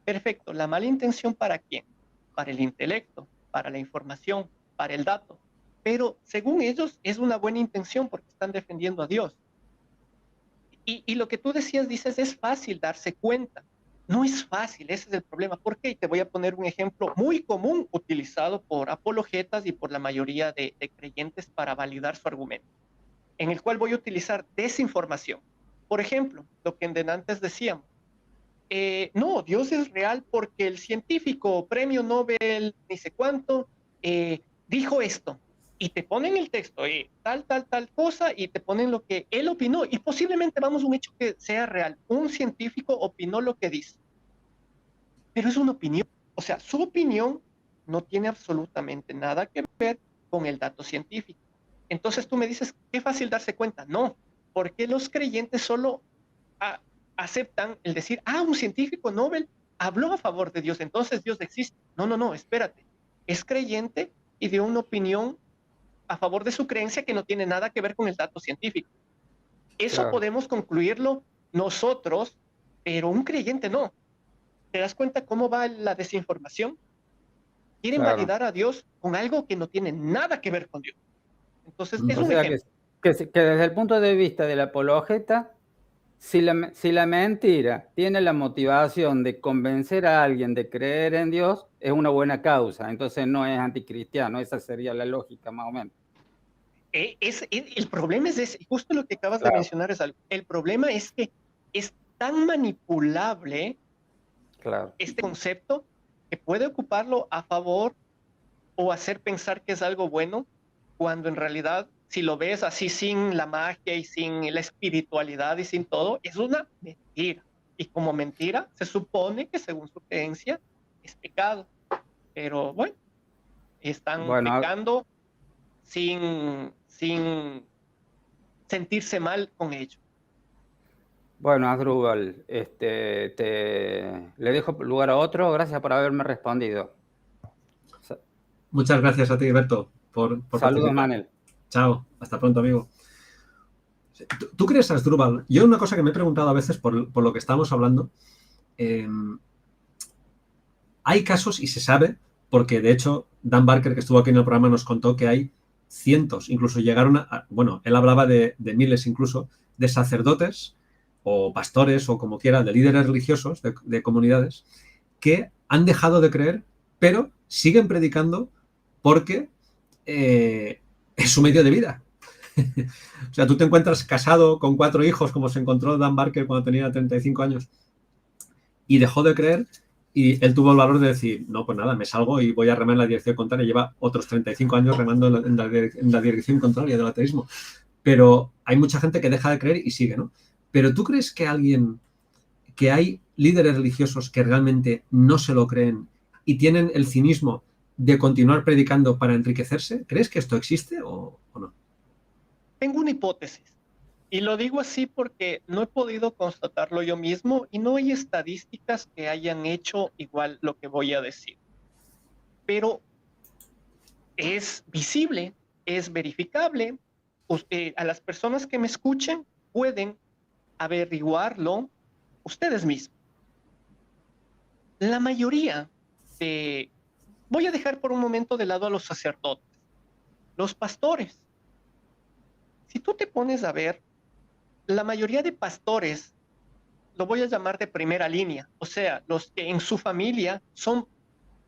[SPEAKER 2] Perfecto, ¿la mala intención para quién? Para el intelecto, para la información, para el dato. Pero según ellos es una buena intención porque están defendiendo a Dios. Y lo que tú decías, dices, es fácil darse cuenta. no es fácil, ese es el problema. ¿Por qué? Y te voy a poner un ejemplo muy común utilizado por apologetas y por la mayoría de creyentes para validar su argumento, en el cual voy a utilizar desinformación. Por ejemplo, lo que en antes decíamos, no, Dios es real porque el científico premio Nobel, ni sé cuánto, dijo esto. Y te ponen el texto, tal cosa, y te ponen lo que él opinó. Y posiblemente vamos a un hecho que sea real. Un científico opinó lo que dice. Pero es una opinión. O sea, su opinión no tiene absolutamente nada que ver con el dato científico. Entonces tú me dices, qué fácil darse cuenta. No, porque los creyentes solo aceptan el decir, un científico Nobel habló a favor de Dios, entonces Dios existe. No, espérate. Es creyente y dio una opinión a favor de su creencia que no tiene nada que ver con el dato científico. Eso
[SPEAKER 3] Claro.
[SPEAKER 2] podemos concluirlo nosotros, pero un creyente no. ¿Te das cuenta cómo va la desinformación? Quieren
[SPEAKER 3] Claro.
[SPEAKER 2] validar a Dios con algo que no tiene nada que ver con Dios. Entonces, es
[SPEAKER 3] O
[SPEAKER 2] un
[SPEAKER 3] sea
[SPEAKER 2] ejemplo.
[SPEAKER 3] que desde el punto de vista del apologeta, si la mentira tiene la motivación de convencer a alguien de creer en Dios, es una buena causa, entonces no es anticristiano, esa sería la lógica más o menos.
[SPEAKER 2] El problema es ese, justo lo que acabas de
[SPEAKER 3] Claro.
[SPEAKER 2] mencionar es algo. El problema es que es tan manipulable
[SPEAKER 3] Claro.
[SPEAKER 2] este concepto que puede ocuparlo a favor o hacer pensar que es algo bueno, cuando en realidad, si lo ves así sin la magia y sin la espiritualidad y sin todo, es una mentira. Y como mentira, se supone que según su creencia es pecado. Pero bueno, están
[SPEAKER 3] Bueno,
[SPEAKER 2] pecando sin sentirse mal con ello.
[SPEAKER 3] bueno, Asdrúbal, le dejo lugar a otro, gracias por haberme respondido.
[SPEAKER 1] Muchas gracias a ti, Berto, por
[SPEAKER 3] Saludos,
[SPEAKER 1] participar.
[SPEAKER 3] Manel.
[SPEAKER 1] Chao, hasta pronto, amigo. ¿Tú crees, Asdrúbal? Yo una cosa que me he preguntado a veces por lo que estamos hablando, hay casos, y se sabe, porque de hecho Dan Barker, que estuvo aquí en el programa, nos contó que hay cientos, incluso llegaron bueno, él hablaba de miles incluso, de sacerdotes o pastores o como quiera, de líderes religiosos, de comunidades, que han dejado de creer, pero siguen predicando porque es su medio de vida. O sea, tú te encuentras casado con 4 hijos, como se encontró Dan Barker cuando tenía 35 años, y dejó de creer, y él tuvo el valor de decir, no, pues nada, me salgo y voy a remar en la dirección contraria. Lleva otros 35 años remando en la dirección contraria del ateísmo. Pero hay mucha gente que deja de creer y sigue, ¿no? Pero ¿tú crees que hay líderes religiosos que realmente no se lo creen y tienen el cinismo de continuar predicando para enriquecerse? ¿Crees que esto existe o no?
[SPEAKER 2] Tengo una hipótesis. Y lo digo así porque no he podido constatarlo yo mismo y no hay estadísticas que hayan hecho igual lo que voy a decir. Pero es visible, es verificable. A las personas que me escuchen pueden averiguarlo ustedes mismos. La mayoría de... Voy a dejar por un momento de lado a los sacerdotes, los pastores. Si tú te pones a ver, la mayoría de pastores, lo voy a llamar de primera línea, o sea, los que en su familia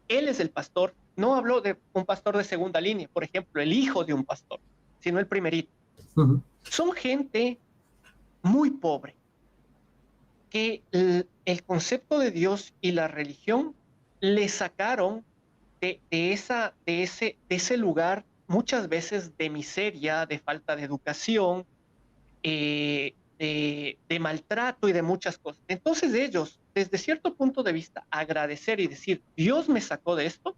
[SPEAKER 2] él es el pastor, no hablo de un pastor de segunda línea, por ejemplo, el hijo de un pastor, sino el primerito. Son gente muy pobre, que el concepto de Dios y la religión le sacaron de ese lugar muchas veces de miseria, de falta de educación, de maltrato y de muchas cosas. Entonces ellos, desde cierto punto de vista, agradecer y decir, Dios me sacó de esto,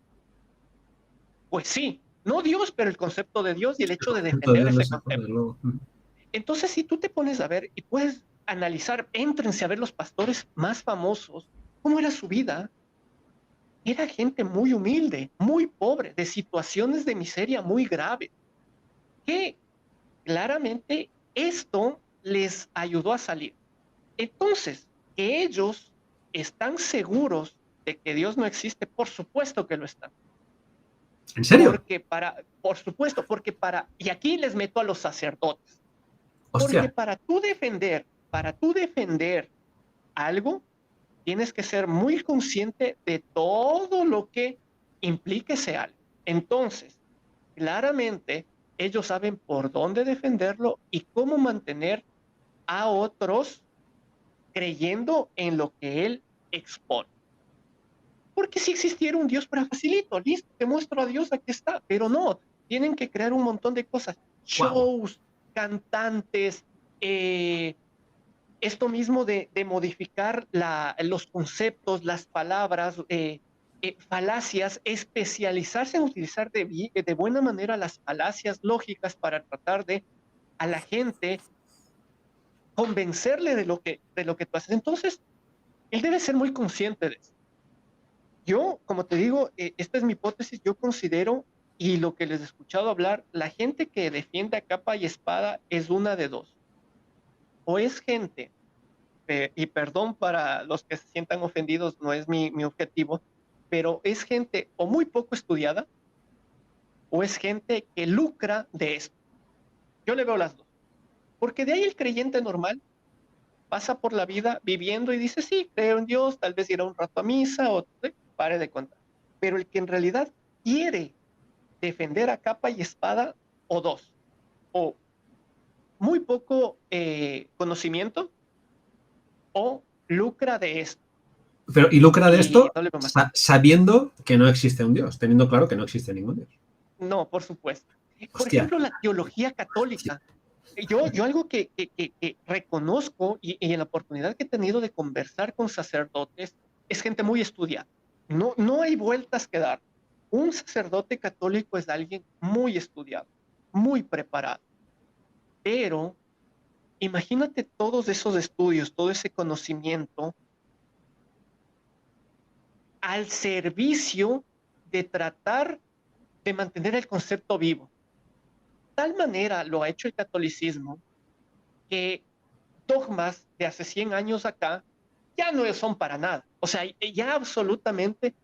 [SPEAKER 2] pues sí, no Dios, pero el concepto de Dios y el hecho de defender ese concepto. Entonces, si tú te pones a ver y puedes analizar, éntrense a ver los pastores más famosos, cómo era su vida. Era gente muy humilde, muy pobre, de situaciones de miseria muy graves, que claramente esto les ayudó a salir. Entonces, que ellos están seguros de que Dios no existe, por supuesto que lo están.
[SPEAKER 1] ¿En serio?
[SPEAKER 2] Por supuesto, y aquí les meto a los sacerdotes.
[SPEAKER 1] Hostia.
[SPEAKER 2] Porque para tú defender algo, tienes que ser muy consciente de todo lo que implique ese algo. Entonces, claramente, ellos saben por dónde defenderlo y cómo mantener a otros creyendo en lo que él expone. Porque si existiera un Dios para facilito, listo, te muestro a Dios, aquí está, pero no, tienen que crear un montón de cosas, shows, cantantes, esto mismo de modificar los conceptos, las palabras, falacias, especializarse en utilizar de buena manera las falacias lógicas para tratar de a la gente convencerle de lo que tú haces. Entonces, él debe ser muy consciente de eso. Yo, como te digo, esta es mi hipótesis, yo considero, y lo que les he escuchado hablar, la gente que defiende a capa y espada es una de dos. O es gente, y perdón para los que se sientan ofendidos, no es mi objetivo, pero es gente o muy poco estudiada, o es gente que lucra de esto. Yo le veo las dos. Porque de ahí el creyente normal pasa por la vida viviendo y dice, sí, creo en Dios, tal vez irá un rato a misa o pare de contar. Pero el que en realidad quiere defender a capa y espada, o dos, o muy poco conocimiento, o lucra de esto.
[SPEAKER 1] Pero, ¿y lucra de esto
[SPEAKER 2] no le veo más.
[SPEAKER 1] sabiendo que no existe un Dios, teniendo claro que no existe ningún Dios?
[SPEAKER 2] No, por supuesto. Por
[SPEAKER 1] Hostia.
[SPEAKER 2] ejemplo, la teología católica. Yo algo que reconozco y en la oportunidad que he tenido de conversar con sacerdotes, es gente muy estudiada. No hay vueltas que dar. Un sacerdote católico es alguien muy estudiado, muy preparado. Pero imagínate todos esos estudios, todo ese conocimiento al servicio de tratar de mantener el concepto vivo. De tal manera lo ha hecho el catolicismo que dogmas de hace 100 años acá ya no son para nada. O sea, ya absolutamente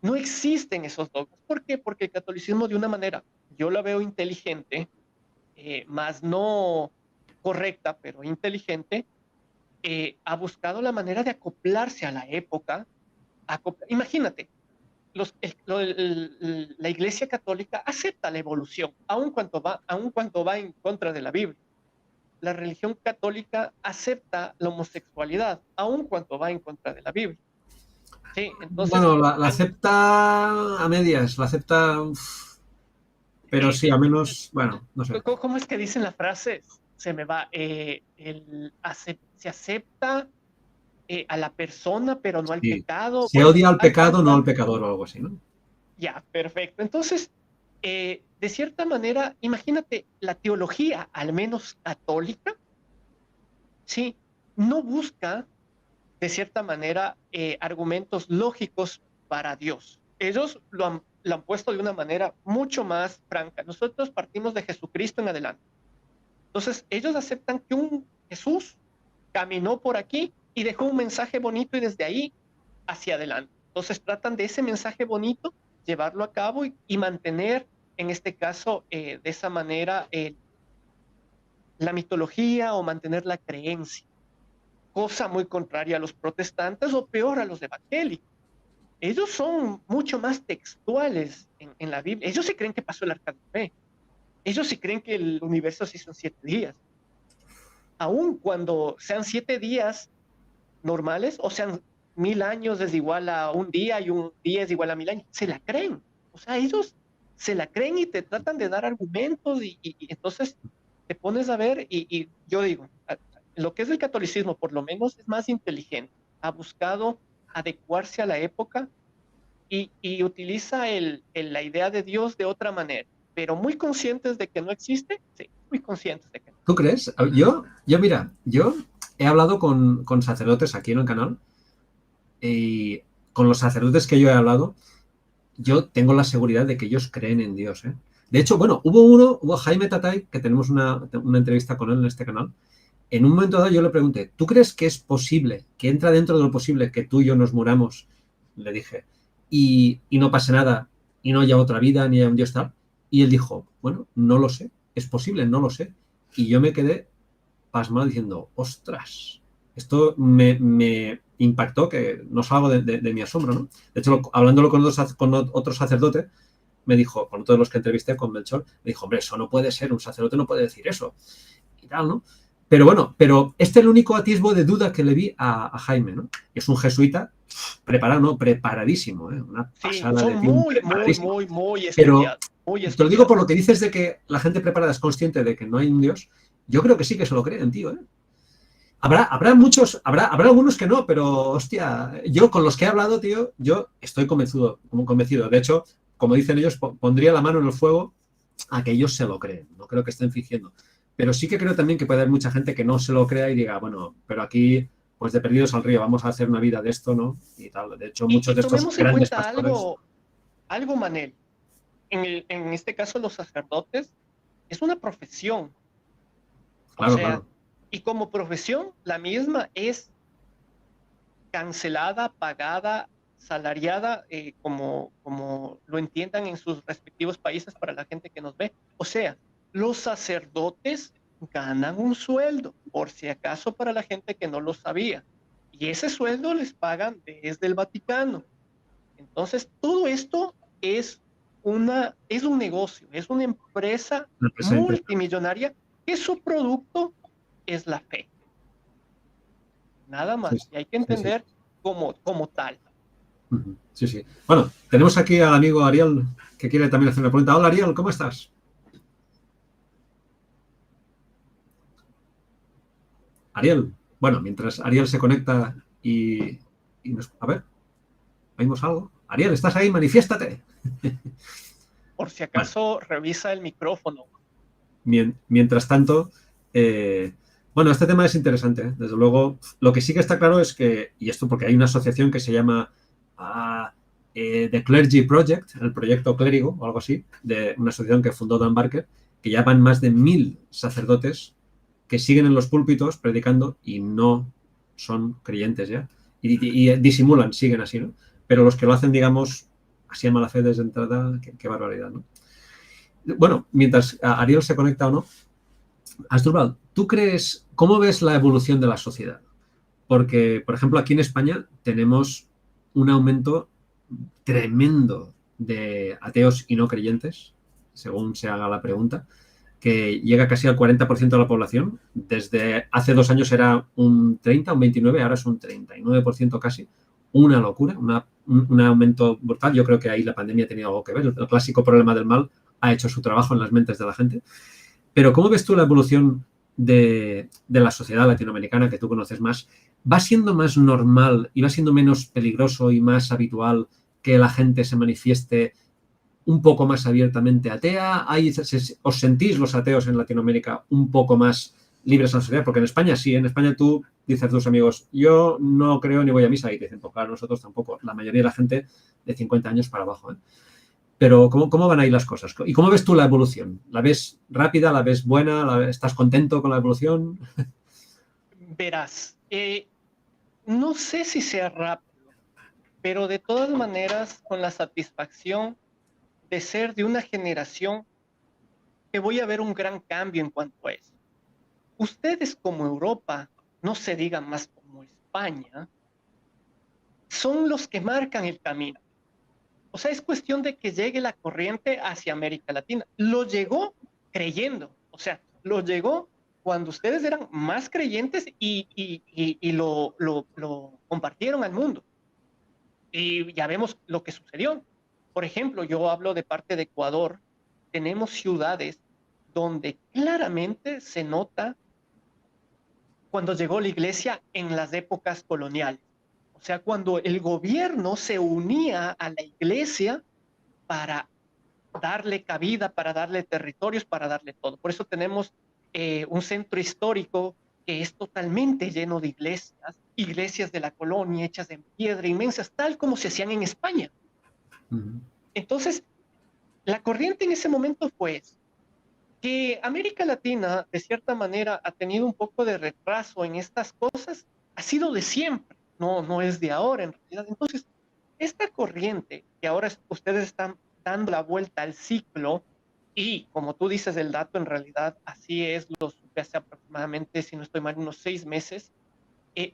[SPEAKER 2] no existen esos dogmas. ¿Por qué? Porque el catolicismo de una manera, yo la veo inteligente, más no correcta, pero inteligente, ha buscado la manera de acoplarse a la época. Imagínate, la Iglesia Católica acepta la evolución, aun cuando va en contra de la Biblia. La religión católica acepta la homosexualidad, aun cuando va en contra de la Biblia. Sí, entonces,
[SPEAKER 1] bueno, la acepta a medias, la acepta, pero sí, al menos, bueno, no sé.
[SPEAKER 2] ¿Cómo es que dicen la frase? Se me va. Se acepta a la persona, pero no al pecado.
[SPEAKER 1] Se odia al pecado, no al pecador o algo así, ¿no?
[SPEAKER 2] Ya, perfecto. Entonces, de cierta manera, imagínate, la teología, al menos católica, sí, no busca, de cierta manera, argumentos lógicos para Dios. Ellos lo han puesto de una manera mucho más franca. Nosotros partimos de Jesucristo en adelante. Entonces, ellos aceptan que un Jesús caminó por aquí y dejó un mensaje bonito y desde ahí hacia adelante. Entonces, tratan de ese mensaje bonito, llevarlo a cabo y mantener, en este caso, de esa manera, la mitología o mantener la creencia. Cosa muy contraria a los protestantes o peor a los evangélicos. Ellos son mucho más textuales en la Biblia. Ellos sí creen que pasó el arca de Noé. Ellos sí creen que el universo se hizo en 7 días. Aun cuando sean 7 días normales, o sean 1000 años es igual a un día y un día es igual a 1000 años, se la creen. O sea, ellos se la creen y te tratan de dar argumentos y entonces te pones a ver y yo digo, lo que es el catolicismo por lo menos es más inteligente. Ha buscado adecuarse a la época y utiliza la idea de Dios de otra manera, pero muy conscientes de que no existe, sí, muy conscientes de que no.
[SPEAKER 1] ¿Tú crees? Mira, yo he hablado con sacerdotes aquí en el canal y con los sacerdotes que yo he hablado, yo tengo la seguridad de que ellos creen en Dios, ¿eh? De hecho, bueno, hubo Jaime Tatay, que tenemos una entrevista con él en este canal. En un momento dado yo le pregunté, ¿tú crees que es posible, que entra dentro de lo posible que tú y yo nos muramos? Le dije, y no pase nada, y no haya otra vida, ni haya un Dios tal. Y él dijo, bueno, no lo sé, es posible, no lo sé. Y yo me quedé pasmado diciendo, ostras, esto me impactó, que no salgo de mi asombro, ¿no? De hecho, hablándolo con otro sacerdote, me dijo, con todos los que entrevisté, con Melchor, me dijo, hombre, eso no puede ser, un sacerdote no puede decir eso. Y tal, ¿no? Pero bueno, este es el único atisbo de duda que le vi a Jaime, ¿no? Es un jesuita preparado, ¿no? Preparadísimo, ¿eh? Una pasada
[SPEAKER 2] son
[SPEAKER 1] de tiempo.
[SPEAKER 2] muy
[SPEAKER 1] Pero
[SPEAKER 2] estudiados, muy
[SPEAKER 1] te lo digo por
[SPEAKER 2] estudiados.
[SPEAKER 1] lo que dices de que la gente preparada es consciente de que no hay un Dios. Yo creo que sí que se lo creen, tío, ¿eh? Habrá muchos, habrá algunos que no, pero hostia, yo con los que he hablado, tío, yo estoy convencido. De hecho, como dicen ellos, pondría la mano en el fuego a que ellos se lo creen. No creo que estén fingiendo. Pero sí que creo también que puede haber mucha gente que no se lo crea y diga, bueno, pero aquí, pues de perdidos al río, vamos a hacer una vida de esto, ¿no? Y tal. De hecho, muchos de estos
[SPEAKER 2] Tomemos en
[SPEAKER 1] grandes
[SPEAKER 2] cuenta
[SPEAKER 1] pastores.
[SPEAKER 2] algo, Manel. En este caso, los sacerdotes es una profesión.
[SPEAKER 1] Claro,
[SPEAKER 2] O sea,
[SPEAKER 1] claro.
[SPEAKER 2] y como profesión, la misma es cancelada, pagada, salariada, como lo entiendan en sus respectivos países para la gente que nos ve. O sea, los sacerdotes ganan un sueldo, por si acaso para la gente que no lo sabía. Y ese sueldo les pagan desde el Vaticano. Entonces, todo esto es un negocio, es una empresa multimillonaria que su producto es la fe. Nada más.
[SPEAKER 1] Sí,
[SPEAKER 2] Y hay que
[SPEAKER 1] sí, sí.
[SPEAKER 2] entender como tal.
[SPEAKER 1] Sí, sí. Bueno, tenemos aquí al amigo Ariel que quiere también hacer una pregunta. Hola, Ariel, ¿cómo estás? Ariel. Bueno, mientras Ariel se conecta y nos... A ver, ¿oímos algo? Ariel, ¿estás ahí? Manifiéstate.
[SPEAKER 2] Por si acaso, revisa el micrófono.
[SPEAKER 1] Mientras tanto, bueno, este tema es interesante, ¿eh? Desde luego. Lo que sí que está claro es que, y esto porque hay una asociación que se llama The Clergy Project, el proyecto clérigo o algo así, de una asociación que fundó Dan Barker, que ya van más de 1000 sacerdotes que siguen en los púlpitos predicando y no son creyentes ya. Y disimulan, siguen así, ¿no? Pero los que lo hacen, digamos, así a mala fe desde entrada, qué barbaridad, ¿no? Bueno, mientras Ariel se conecta o no, Asdrúbal, ¿tú crees, cómo ves la evolución de la sociedad? Porque, por ejemplo, aquí en España tenemos un aumento tremendo de ateos y no creyentes, según se haga la pregunta, que llega casi al 40% de la población. Desde hace 2 años era un 30, un 29, ahora es un 39% casi. Una locura, un aumento brutal. Yo creo que ahí la pandemia ha tenido algo que ver. El clásico problema del mal ha hecho su trabajo en las mentes de la gente. Pero ¿cómo ves tú la evolución de la sociedad latinoamericana que tú conoces más? ¿Va siendo más normal y va siendo menos peligroso y más habitual que la gente se manifieste un poco más abiertamente atea? ¿Os sentís los ateos en Latinoamérica un poco más libres en la sociedad? Porque en España sí, en España tú dices a tus amigos, yo no creo ni voy a misa, y te dicen, pues claro, nosotros tampoco. La mayoría de la gente de 50 años para abajo, ¿eh? Pero ¿cómo van ahí las cosas? ¿Y cómo ves tú la evolución? ¿La ves rápida? ¿La ves buena? ¿Estás contento con la evolución?
[SPEAKER 2] Verás, no sé si sea rápido, pero de todas maneras, con la satisfacción de ser de una generación que voy a ver un gran cambio en cuanto a eso. Ustedes como Europa, no se digan más como España, son los que marcan el camino. O sea, es cuestión de que llegue la corriente hacia América Latina. Lo llegó creyendo, o sea, lo llegó cuando ustedes eran más creyentes y lo compartieron al mundo. Y ya vemos lo que sucedió. Por ejemplo, yo hablo de parte de Ecuador, tenemos ciudades donde claramente se nota cuando llegó la iglesia en las épocas coloniales. O sea, cuando el gobierno se unía a la iglesia para darle cabida, para darle territorios, para darle todo. Por eso tenemos un centro histórico que es totalmente lleno de iglesias, iglesias de la colonia hechas en piedra, inmensas, tal como se hacían en España. Entonces, la corriente en ese momento fue que América Latina, de cierta manera, ha tenido un poco de retraso en estas cosas, ha sido de siempre, no es de ahora en realidad. Entonces, esta corriente que ahora ustedes están dando la vuelta al ciclo, y como tú dices el dato, en realidad así es, lo supe hace aproximadamente, si no estoy mal, unos 6 meses,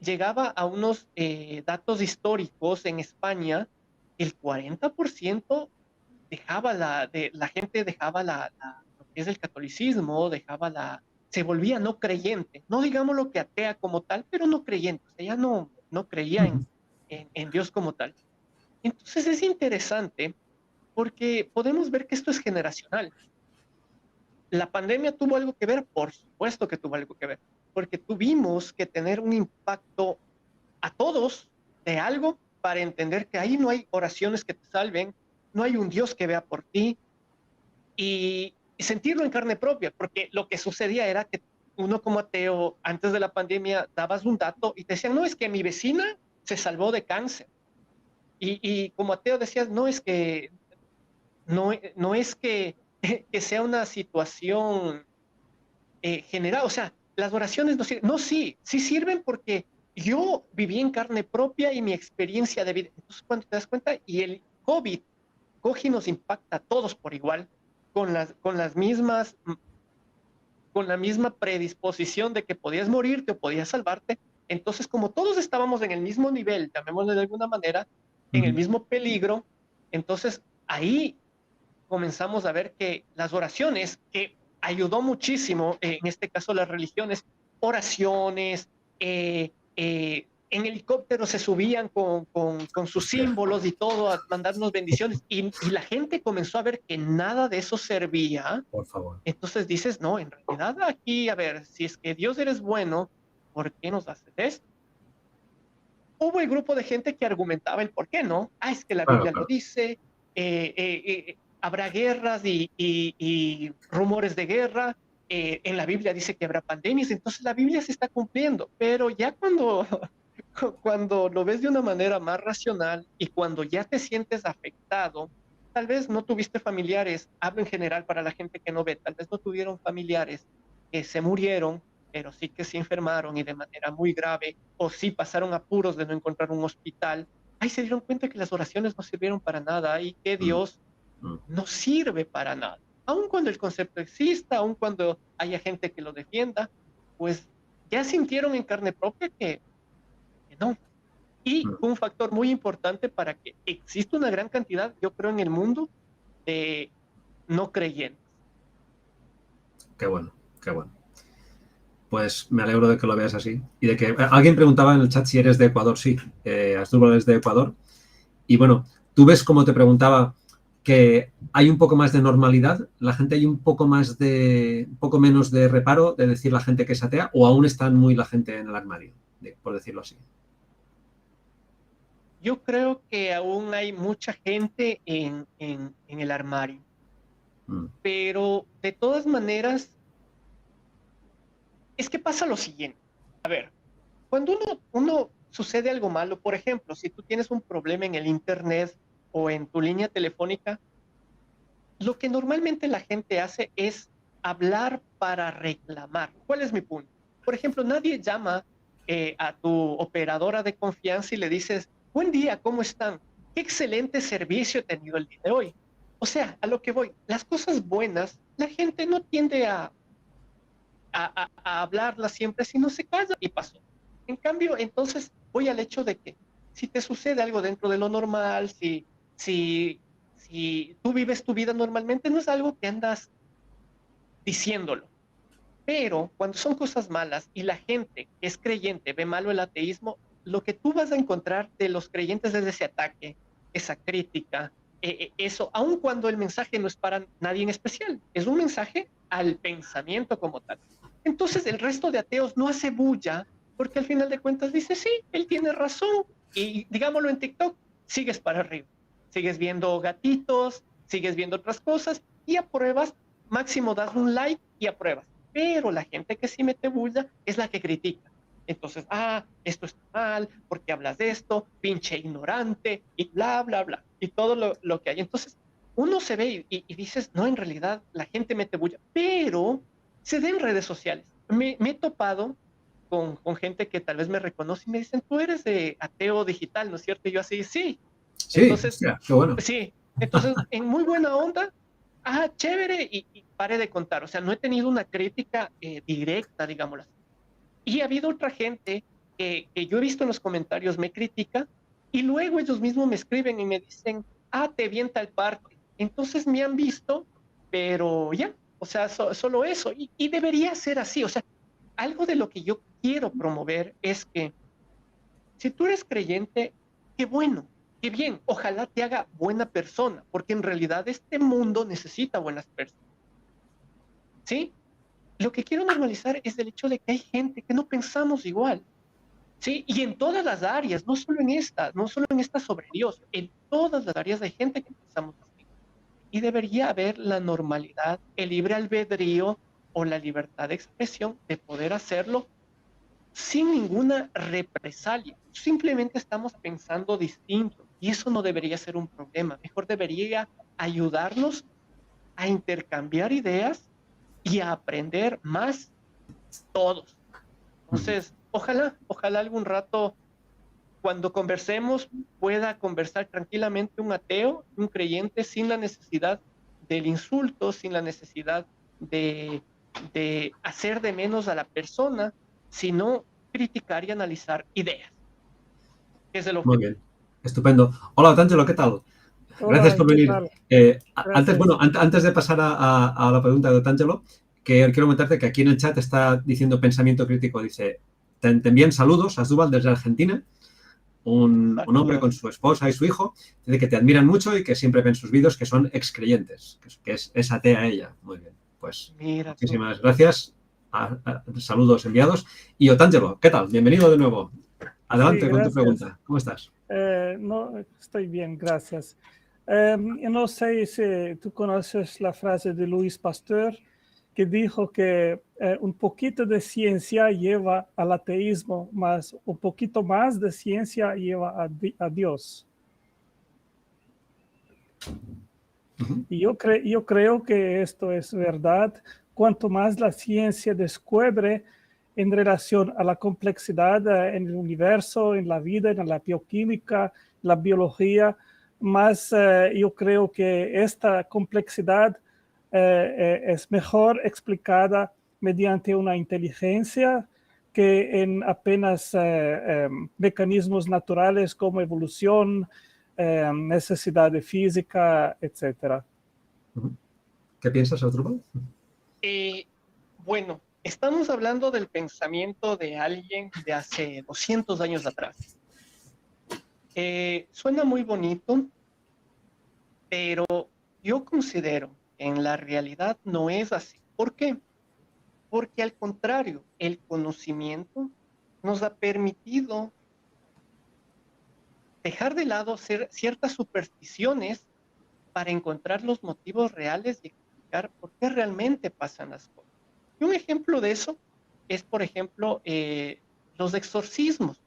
[SPEAKER 2] llegaba a unos datos históricos en España, el 40% la gente dejaba lo que es el catolicismo, se volvía no creyente, no digamos lo que atea como tal, pero no creyente, o sea, ya no creía en Dios como tal. Entonces es interesante porque podemos ver que esto es generacional. ¿La pandemia tuvo algo que ver? Por supuesto que tuvo algo que ver, porque tuvimos que tener un impacto a todos de algo para entender que ahí no hay oraciones que te salven, no hay un Dios que vea por ti y sentirlo en carne propia, porque lo que sucedía era que uno como ateo, antes de la pandemia, dabas un dato y te decían, no, es que mi vecina se salvó de cáncer. Y como ateo decías, no es que, no es que sea una situación general, o sea, las oraciones no sirven, no, sí sirven porque yo viví en carne propia y mi experiencia de vida. Entonces, cuando te das cuenta, y el COVID coge y nos impacta a todos por igual, con las mismas, con la misma predisposición de que podías morirte o podías salvarte. Entonces, como todos estábamos en el mismo nivel, llamémosle de alguna manera, en el mismo peligro, entonces ahí comenzamos a ver que las oraciones, que ayudó muchísimo, en este caso las religiones, oraciones, en helicóptero se subían con sus símbolos y todo a mandarnos bendiciones y la gente comenzó a ver que nada de eso servía.
[SPEAKER 1] Por favor.
[SPEAKER 2] Entonces dices, no, en realidad aquí, a ver, si es que Dios eres bueno, ¿por qué nos haces esto? Hubo el grupo de gente que argumentaba el por qué no. Ah, es que la Biblia lo dice, habrá guerras y rumores de guerra. En la Biblia dice que habrá pandemias, entonces la Biblia se está cumpliendo. Pero ya cuando lo ves de una manera más racional y cuando ya te sientes afectado, tal vez no tuviste familiares, hablo en general para la gente que no ve, tal vez no tuvieron familiares que se murieron, pero sí que se enfermaron y de manera muy grave, o sí pasaron apuros de no encontrar un hospital. Ahí se dieron cuenta que las oraciones no sirvieron para nada y que Dios no sirve para nada. Aun cuando el concepto exista, aun cuando haya gente que lo defienda, pues ya sintieron en carne propia que no. Y un factor muy importante para que exista una gran cantidad, yo creo, en el mundo de no creyentes.
[SPEAKER 1] Qué bueno, qué bueno. Pues me alegro de que lo veas así. Y de que alguien preguntaba en el chat si eres de Ecuador. Sí, Asdrúbal es de Ecuador. Y bueno, tú ves, como te preguntaba, que hay un poco más de normalidad, la gente hay un poco menos de reparo de decir la gente que es atea, o aún están muy la gente en el armario, por decirlo así.
[SPEAKER 2] Yo creo que aún hay mucha gente en el armario, pero de todas maneras, es que pasa lo siguiente. A ver, cuando uno sucede algo malo, por ejemplo, si tú tienes un problema en el internet o en tu línea telefónica, lo que normalmente la gente hace es hablar para reclamar. ¿Cuál es mi punto? Por ejemplo, nadie llama a tu operadora de confianza y le dices, buen día, ¿cómo están? Qué excelente servicio he tenido el día de hoy. O sea, a lo que voy, las cosas buenas, la gente no tiende a hablarlas siempre, si no se calla y pasó. En cambio, entonces voy al hecho de que si te sucede algo dentro de lo normal, si tú vives tu vida normalmente, no es algo que andas diciéndolo. Pero cuando son cosas malas y la gente que es creyente ve malo el ateísmo, lo que tú vas a encontrar de los creyentes es ese ataque, esa crítica, eso, aun cuando el mensaje no es para nadie en especial, es un mensaje al pensamiento como tal. Entonces el resto de ateos no hace bulla porque al final de cuentas dice, sí, él tiene razón. Y digámoslo en TikTok, sigues para arriba. Sigues viendo gatitos, sigues viendo otras cosas y apruebas, máximo das un like y apruebas. Pero la gente que sí mete bulla es la que critica. Entonces, esto está mal, ¿por qué hablas de esto? Pinche ignorante, y bla, bla, bla, y todo lo que hay. Entonces, uno se ve y dices, no, en realidad la gente mete bulla, pero se da en redes sociales. Me he topado con gente que tal vez me reconoce y me dicen, tú eres de ateo digital, ¿no es cierto? Y yo así, sí.
[SPEAKER 1] Sí,
[SPEAKER 2] entonces,
[SPEAKER 1] hostia, qué bueno.
[SPEAKER 2] Sí, entonces, en muy buena onda, chévere, y paré de contar. O sea, no he tenido una crítica directa, digámoslo así. Y ha habido otra gente que yo he visto en los comentarios me critica y luego ellos mismos me escriben y me dicen, ah, te vi en tal parte. Entonces me han visto, pero ya, o sea, solo eso. Y debería ser así, o sea, algo de lo que yo quiero promover es que si tú eres creyente, qué bueno, qué bien, ojalá te haga buena persona, porque en realidad este mundo necesita buenas personas, ¿sí? Lo que quiero normalizar es el hecho de que hay gente que no pensamos igual, ¿sí? Y en todas las áreas, no solo en esta, no solo en esta sobre Dios, en todas las áreas hay gente que pensamos así. Y debería haber la normalidad, el libre albedrío o la libertad de expresión de poder hacerlo sin ninguna represalia. Simplemente estamos pensando distinto y eso no debería ser un problema. Mejor debería ayudarnos a intercambiar ideas y a aprender más todos. Entonces, ojalá algún rato cuando conversemos pueda conversar tranquilamente un ateo, un creyente, sin la necesidad del insulto, sin la necesidad de, de hacer de menos a la persona, sino criticar y analizar ideas, que es el
[SPEAKER 1] Muy
[SPEAKER 2] objetivo.
[SPEAKER 1] bien, estupendo. Hola, Otangelo, ¿qué tal? Gracias
[SPEAKER 4] Hola,
[SPEAKER 1] por
[SPEAKER 4] ¿qué
[SPEAKER 1] venir.
[SPEAKER 4] tal?
[SPEAKER 1] Antes,
[SPEAKER 4] Gracias.
[SPEAKER 1] bueno, antes de pasar a la pregunta de Otangelo, que quiero comentarte que aquí en el chat está diciendo pensamiento crítico. Dice, te envían saludos a Asdrúbal desde Argentina, un hombre con
[SPEAKER 2] Saludos.
[SPEAKER 1] su esposa y su hijo. Dice que te admiran mucho y que siempre ven sus vídeos, que son excreyentes, que es atea ella. Muy bien, pues
[SPEAKER 2] Mira tú.
[SPEAKER 1] muchísimas gracias. Saludos enviados. Y Otangelo, ¿qué tal? Bienvenido de nuevo.
[SPEAKER 4] Sí,
[SPEAKER 1] Adelante con tu
[SPEAKER 4] gracias.
[SPEAKER 1] pregunta. ¿Cómo estás?
[SPEAKER 4] No, estoy bien, gracias. Yo no sé si tú conoces la frase de Louis Pasteur que dijo que un poquito de ciencia lleva al ateísmo, más un poquito más de ciencia lleva a Dios. Y yo creo que esto es verdad. Cuanto más la ciencia descubre en relación a la complejidad en el universo, en la vida, en la bioquímica, la biología, más yo creo que esta complejidad es mejor explicada mediante una inteligencia que en apenas mecanismos naturales como evolución, necesidad de física, etc.
[SPEAKER 1] ¿Qué piensas, Asdrúbal?
[SPEAKER 2] Bueno, estamos hablando del pensamiento de alguien de hace 200 años atrás. Suena muy bonito, pero yo considero que en la realidad no es así. ¿Por qué? Porque al contrario, el conocimiento nos ha permitido dejar de lado ciertas supersticiones para encontrar los motivos reales y explicar por qué realmente pasan las cosas. Y un ejemplo de eso es, por ejemplo, los exorcismos.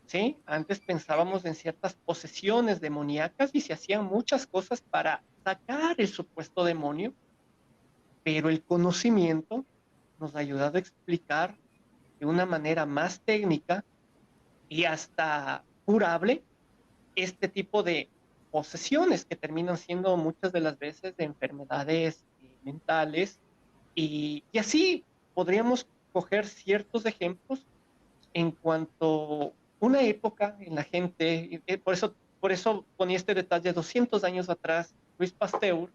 [SPEAKER 2] ¿Sí? Antes pensábamos en ciertas posesiones demoníacas y se hacían muchas cosas para sacar el supuesto demonio, pero el conocimiento nos ha ayudado a explicar de una manera más técnica y hasta curable este tipo de posesiones que terminan siendo muchas de las veces de enfermedades mentales y así podríamos coger ciertos ejemplos en cuanto una época en la gente, por eso ponía este detalle 200 años atrás, Luis Pasteur.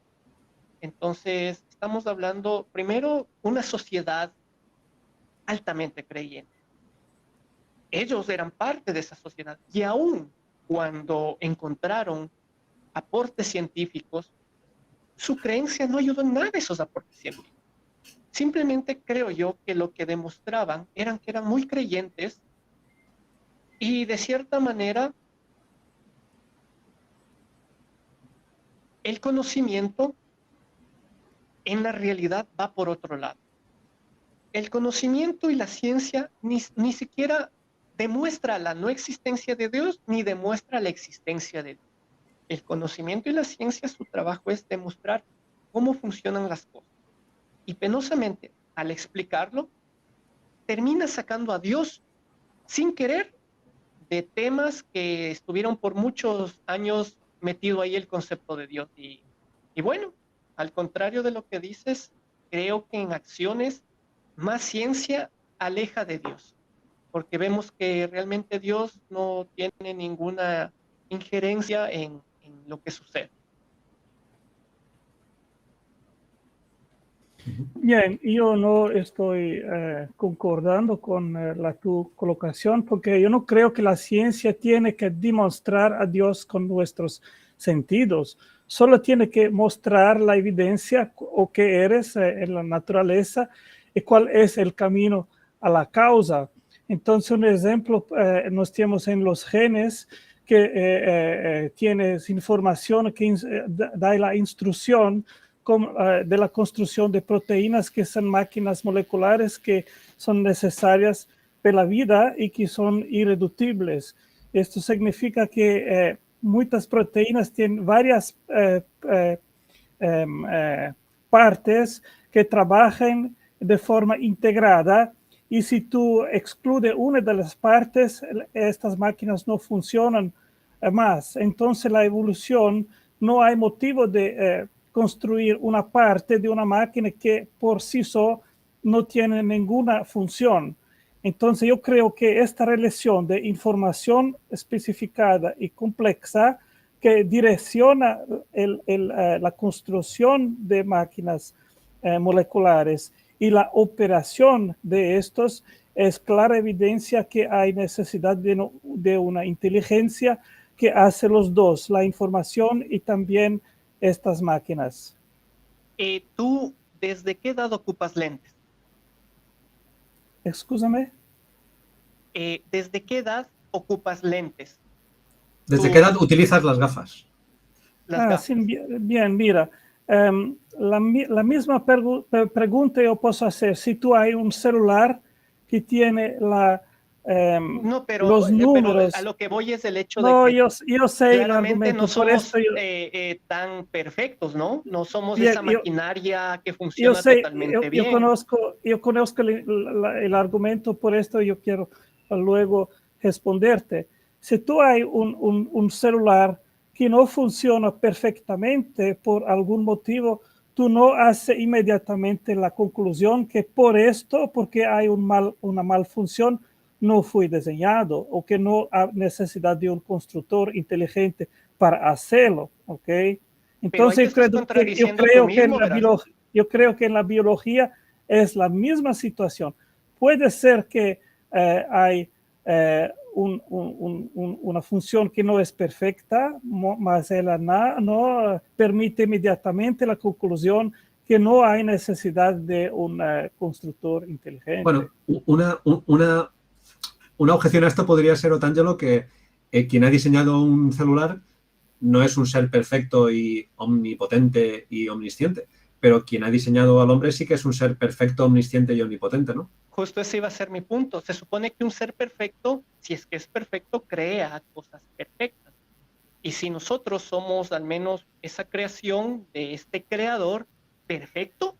[SPEAKER 2] Entonces, estamos hablando primero una sociedad altamente creyente. Ellos eran parte de esa sociedad y aún cuando encontraron aportes científicos, su creencia no ayudó en nada a esos aportes científicos. Simplemente creo yo que lo que demostraban eran que eran muy creyentes y de cierta manera el conocimiento en la realidad va por otro lado. El conocimiento y la ciencia ni siquiera demuestra la no existencia de Dios ni demuestra la existencia de Dios. El conocimiento y la ciencia, su trabajo es demostrar cómo funcionan las cosas. Y penosamente, al explicarlo, termina sacando a Dios sin querer de temas que estuvieron por muchos años metido ahí el concepto de Dios. Y bueno, al contrario de lo que dices, creo que en acciones más ciencia aleja de Dios. porque vemos que realmente Dios no tiene ninguna injerencia en lo que sucede.
[SPEAKER 4] Bien, yo no estoy concordando con tu colocación, porque yo no creo que la ciencia tiene que demostrar a Dios con nuestros sentidos, solo tiene que mostrar la evidencia o que eres en la naturaleza y cuál es el camino a la causa. Entonces, un ejemplo nos tenemos en los genes, que tienes información que da la instrucción de la construcción de proteínas, que son máquinas moleculares que son necesarias para la vida y que son irreductibles. Esto significa que muchas proteínas tienen varias partes que trabajan de forma integrada, y si tú excludes una de las partes, estas máquinas no funcionan más. Entonces la evolución, no hay motivo de construir una parte de una máquina que por sí sola no tiene ninguna función. Entonces yo creo que esta relación de información especificada y compleja que direcciona la construcción de máquinas moleculares y la operación de estos es clara evidencia que hay necesidad de una inteligencia que hace los dos, la información y también estas máquinas.
[SPEAKER 2] ¿Tú desde qué edad ocupas lentes?
[SPEAKER 4] Excúsame.
[SPEAKER 2] ¿Desde qué edad ocupas lentes?
[SPEAKER 1] ¿Desde qué edad utilizas las gafas?
[SPEAKER 2] Las gafas.
[SPEAKER 4] Sí, bien, mira. La misma pregunta yo puedo hacer si tú hay un celular que tiene
[SPEAKER 2] no, pero,
[SPEAKER 4] los números.
[SPEAKER 2] Pero a lo que voy es el hecho
[SPEAKER 4] no,
[SPEAKER 2] de que
[SPEAKER 4] yo sé
[SPEAKER 2] claramente
[SPEAKER 4] el argumento,
[SPEAKER 2] no somos
[SPEAKER 4] por esto
[SPEAKER 2] tan perfectos, ¿no? No somos
[SPEAKER 4] bien,
[SPEAKER 2] esa maquinaria que funciona totalmente bien.
[SPEAKER 4] Yo conozco el argumento, por esto yo quiero luego responderte. Si tú hay un celular que no funciona perfectamente por algún motivo, tú no haces inmediatamente la conclusión que por esto, porque hay una malfunción, no fue diseñado, o que no hay necesidad de un constructor inteligente para hacerlo, ¿ok? Entonces yo creo que en la biología es la misma situación. Puede ser que hay una función que no es perfecta, mas ella no permite inmediatamente la conclusión que no hay necesidad de un constructor inteligente.
[SPEAKER 1] Bueno, una objeción a esto podría ser, Otángelo, que quien ha diseñado un celular no es un ser perfecto y omnipotente y omnisciente, pero quien ha diseñado al hombre sí que es un ser perfecto, omnisciente y omnipotente, ¿no?
[SPEAKER 2] Justo ese iba a ser mi punto. Se supone que un ser perfecto, si es que es perfecto, crea cosas perfectas. Y si nosotros somos al menos esa creación de este creador perfecto,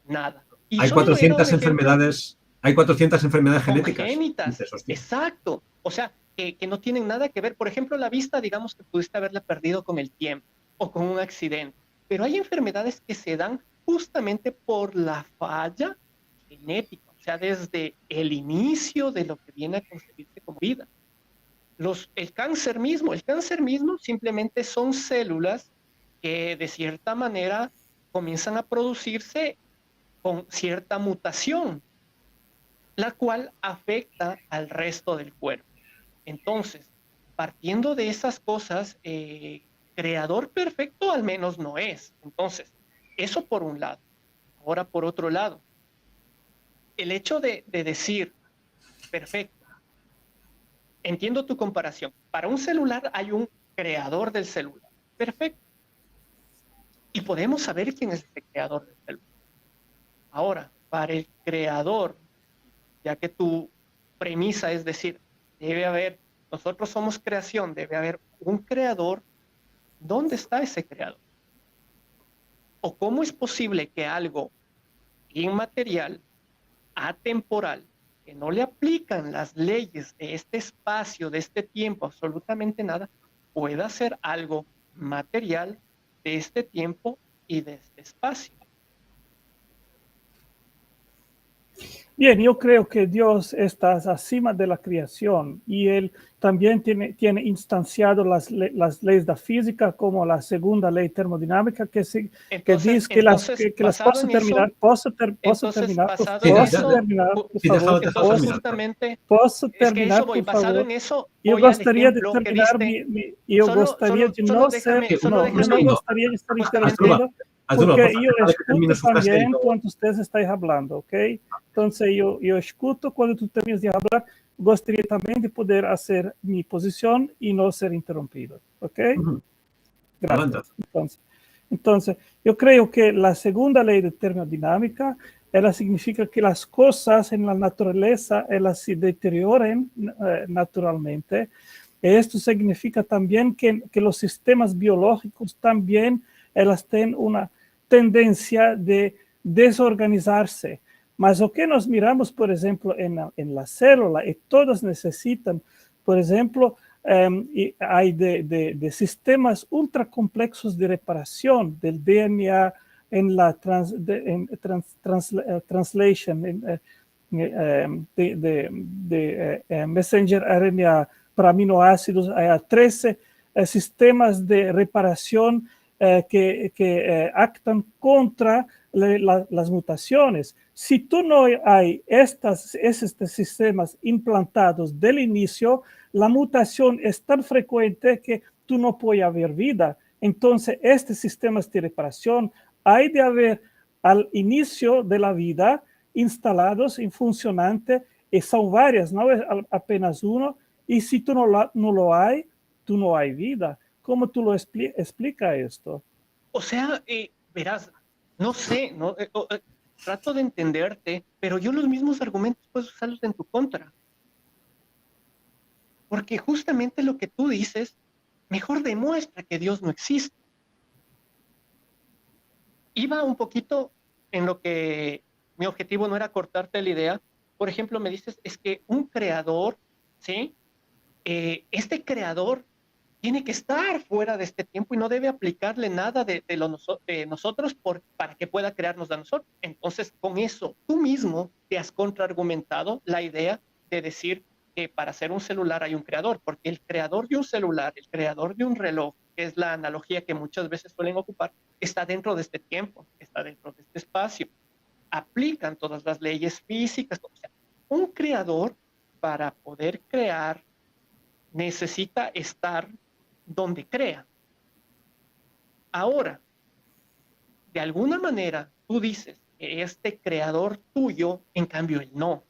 [SPEAKER 2] nada. Y
[SPEAKER 1] hay 400 enfermedades. Hay 400 enfermedades
[SPEAKER 2] genéticas. Exacto. O sea, que no tienen nada que ver. Por ejemplo, la vista, digamos que pudiste haberla perdido con el tiempo o con un accidente. Pero hay enfermedades que se dan justamente por la falla genética. O sea, desde el inicio de lo que viene a concebirse como vida. El cáncer mismo simplemente son células que de cierta manera comienzan a producirse con cierta mutación, la cual afecta al resto del cuerpo. Entonces, partiendo de esas cosas, creador perfecto al menos no es. Entonces, eso por un lado. Ahora, por otro lado, el hecho de decir perfecto, entiendo tu comparación. Para un celular hay un creador del celular. Perfecto. Y podemos saber quién es el creador del celular. Ahora, para el creador, ya que tu premisa es decir, debe haber, nosotros somos creación, debe haber un creador, ¿dónde está ese creador? ¿O cómo es posible que algo inmaterial, atemporal, que no le aplican las leyes de este espacio, de este tiempo, absolutamente nada, pueda ser algo material de este tiempo y de este espacio?
[SPEAKER 4] Bien, yo creo que Dios está acima de la creación y Él también tiene instanciado las leyes de la física como la segunda ley termodinámica que dice que las
[SPEAKER 2] basado
[SPEAKER 4] puedo
[SPEAKER 2] en eso,
[SPEAKER 4] terminar, puedo terminar,
[SPEAKER 2] basado
[SPEAKER 1] Sí,
[SPEAKER 2] en
[SPEAKER 4] posso
[SPEAKER 2] eso,
[SPEAKER 4] terminar, por
[SPEAKER 1] sí,
[SPEAKER 4] favor,
[SPEAKER 1] déjalo terminar.
[SPEAKER 2] justamente,
[SPEAKER 4] posso
[SPEAKER 2] es que
[SPEAKER 4] terminar,
[SPEAKER 2] eso voy,
[SPEAKER 4] por
[SPEAKER 2] basado
[SPEAKER 4] favor.
[SPEAKER 2] en eso,
[SPEAKER 4] Eu
[SPEAKER 2] voy al
[SPEAKER 4] gostaria de
[SPEAKER 2] ejemplo que
[SPEAKER 4] terminar,
[SPEAKER 2] diste.
[SPEAKER 4] eu gostaria de não ser, não gostaria de estar interrompido, porque eu escuto também quando vocês estão falando, ok? Então, eu escuto quando tu terminas de falar, gostaria também de poder fazer minha posição e não ser interrompido, ok? Gracias. Entonces, yo creo que la segunda ley de termodinámica, ella significa que las cosas en la naturaleza, ellas se deterioran naturalmente. Esto significa también que los sistemas biológicos también, ellas tienen una tendencia de desorganizarse. Mas lo que nos miramos, por ejemplo, en la célula, y todas necesitan, por ejemplo, hay de sistemas ultra complejos de reparación del DNA en la translation de messenger RNA para aminoácidos. Hay 13 sistemas de reparación que actan contra las mutaciones. Si tú no hay estos sistemas implantados del inicio, la mutación es tan frecuente que tú no puedes haber vida. Entonces, estos sistemas de reparación hay de haber al inicio de la vida instalados y funcionantes, y son varias, no es apenas uno, y si tú no lo hay, tú no hay vida. ¿Cómo tú lo explica esto?
[SPEAKER 2] O sea, verás, no sé, trato de entenderte, pero yo los mismos argumentos puedo usarlos en tu contra. Porque justamente lo que tú dices mejor demuestra que Dios no existe. Iba un poquito en lo que mi objetivo no era cortarte la idea. Por ejemplo, me dices, es que un creador, ¿sí? Este creador tiene que estar fuera de este tiempo y no debe aplicarle nada de nosotros para que pueda crearnos a nosotros. Entonces, con eso, tú mismo te has contraargumentado la idea de decir que para hacer un celular hay un creador, porque el creador de un celular, el creador de un reloj, que es la analogía que muchas veces suelen ocupar, está dentro de este tiempo, está dentro de este espacio. Aplican todas las leyes físicas. O sea, un creador, para poder crear, necesita estar donde crea. Ahora, de alguna manera, tú dices que este creador tuyo, en cambio, él no.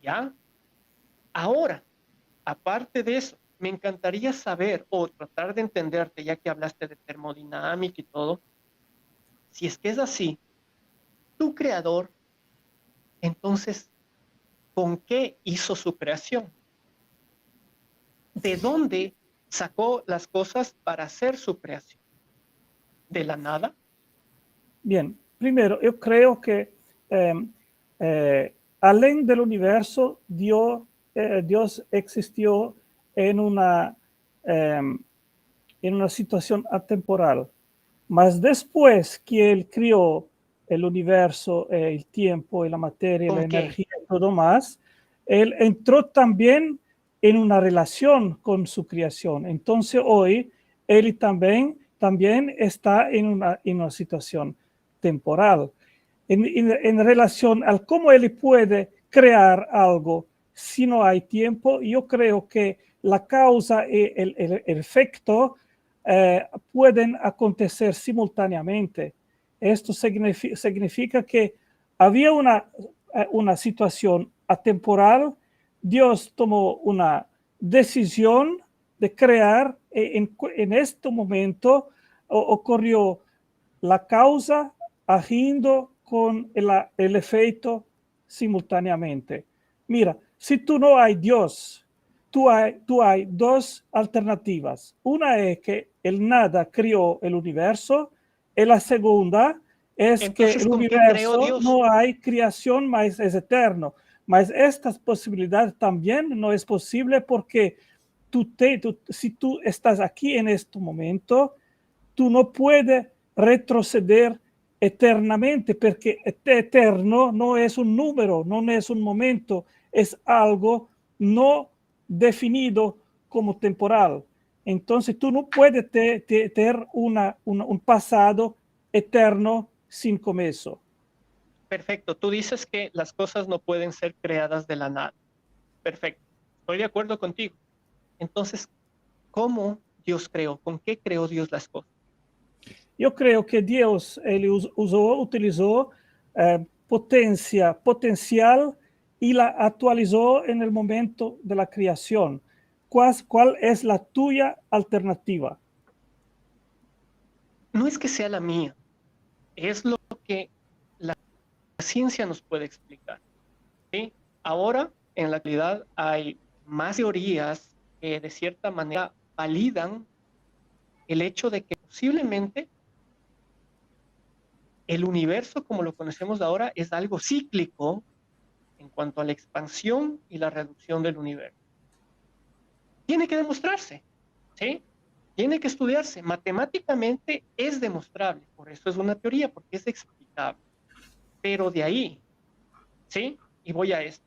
[SPEAKER 2] ¿Ya? Ahora, aparte de eso, me encantaría saber o tratar de entenderte, ya que hablaste de termodinámica y todo, si es que es así, tu creador, entonces, ¿con qué hizo su creación? ¿De dónde sacó las cosas para hacer su creación? ¿De la nada?
[SPEAKER 4] Bien, primero, yo creo que além del universo, Dios existió en una situación atemporal. Mas después que Él creó el universo, el tiempo, la materia, la energía y todo más, Él entró también en una relación con su creación. Entonces hoy Él también está en una situación temporal. En relación a cómo Él puede crear algo si no hay tiempo, yo creo que la causa y el efecto pueden acontecer simultáneamente. Esto significa que había una situación atemporal. Dios tomó una decisión de crear. En este momento ocurrió la causa agiendo con el efecto simultáneamente. Mira, si tú no hay Dios, tú hay dos alternativas. Una es que el nada creó el universo, y la segunda es entonces, que el universo no hay creación, mas es eterno. Mas esta posibilidad también no es posible porque si tú estás aquí en este momento, tú no puedes retroceder eternamente, porque eterno no es un número, no es un momento, es algo no definido como temporal. Entonces tú no puedes tener un pasado eterno sin comienzo.
[SPEAKER 2] Perfecto. Tú dices que las cosas no pueden ser creadas de la nada. Perfecto. Estoy de acuerdo contigo. Entonces, ¿cómo Dios creó? ¿Con qué creó Dios las cosas?
[SPEAKER 4] Yo creo que Dios utilizó potencial y la actualizó en el momento de la creación. ¿Cuál es la tuya alternativa?
[SPEAKER 2] No es que sea la mía, es lo que la ciencia nos puede explicar, ¿sí? Ahora, en la actualidad, hay más teorías que de cierta manera validan el hecho de que posiblemente el universo como lo conocemos ahora es algo cíclico en cuanto a la expansión y la reducción del universo. Tiene que demostrarse, ¿sí? Tiene que estudiarse. Matemáticamente es demostrable, por eso es una teoría, porque es explicable. Pero de ahí, ¿sí? Y voy a esto.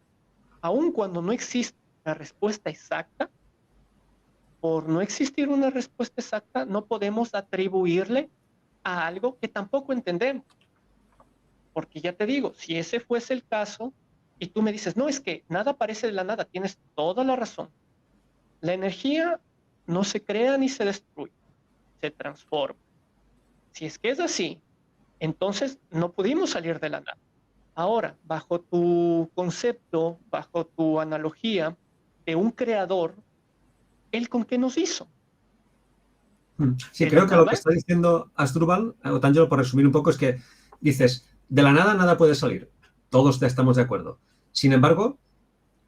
[SPEAKER 2] Aun cuando no existe la respuesta exacta, por no existir una respuesta exacta, no podemos atribuirle a algo que tampoco entendemos. Porque ya te digo, si ese fuese el caso, y tú me dices, no, es que nada aparece de la nada, tienes toda la razón. La energía no se crea ni se destruye, se transforma. Si es que es así, entonces no pudimos salir de la nada. Ahora, bajo tu concepto, bajo tu analogía de un creador, ¿él con qué nos hizo?
[SPEAKER 1] Sí,
[SPEAKER 2] ¿De la
[SPEAKER 1] creo que lo que
[SPEAKER 2] nada?
[SPEAKER 1] está diciendo Asdrúbal, o Tangelo, por resumir un poco, es que dices, de la nada nada puede salir. Todos estamos de acuerdo. Sin embargo,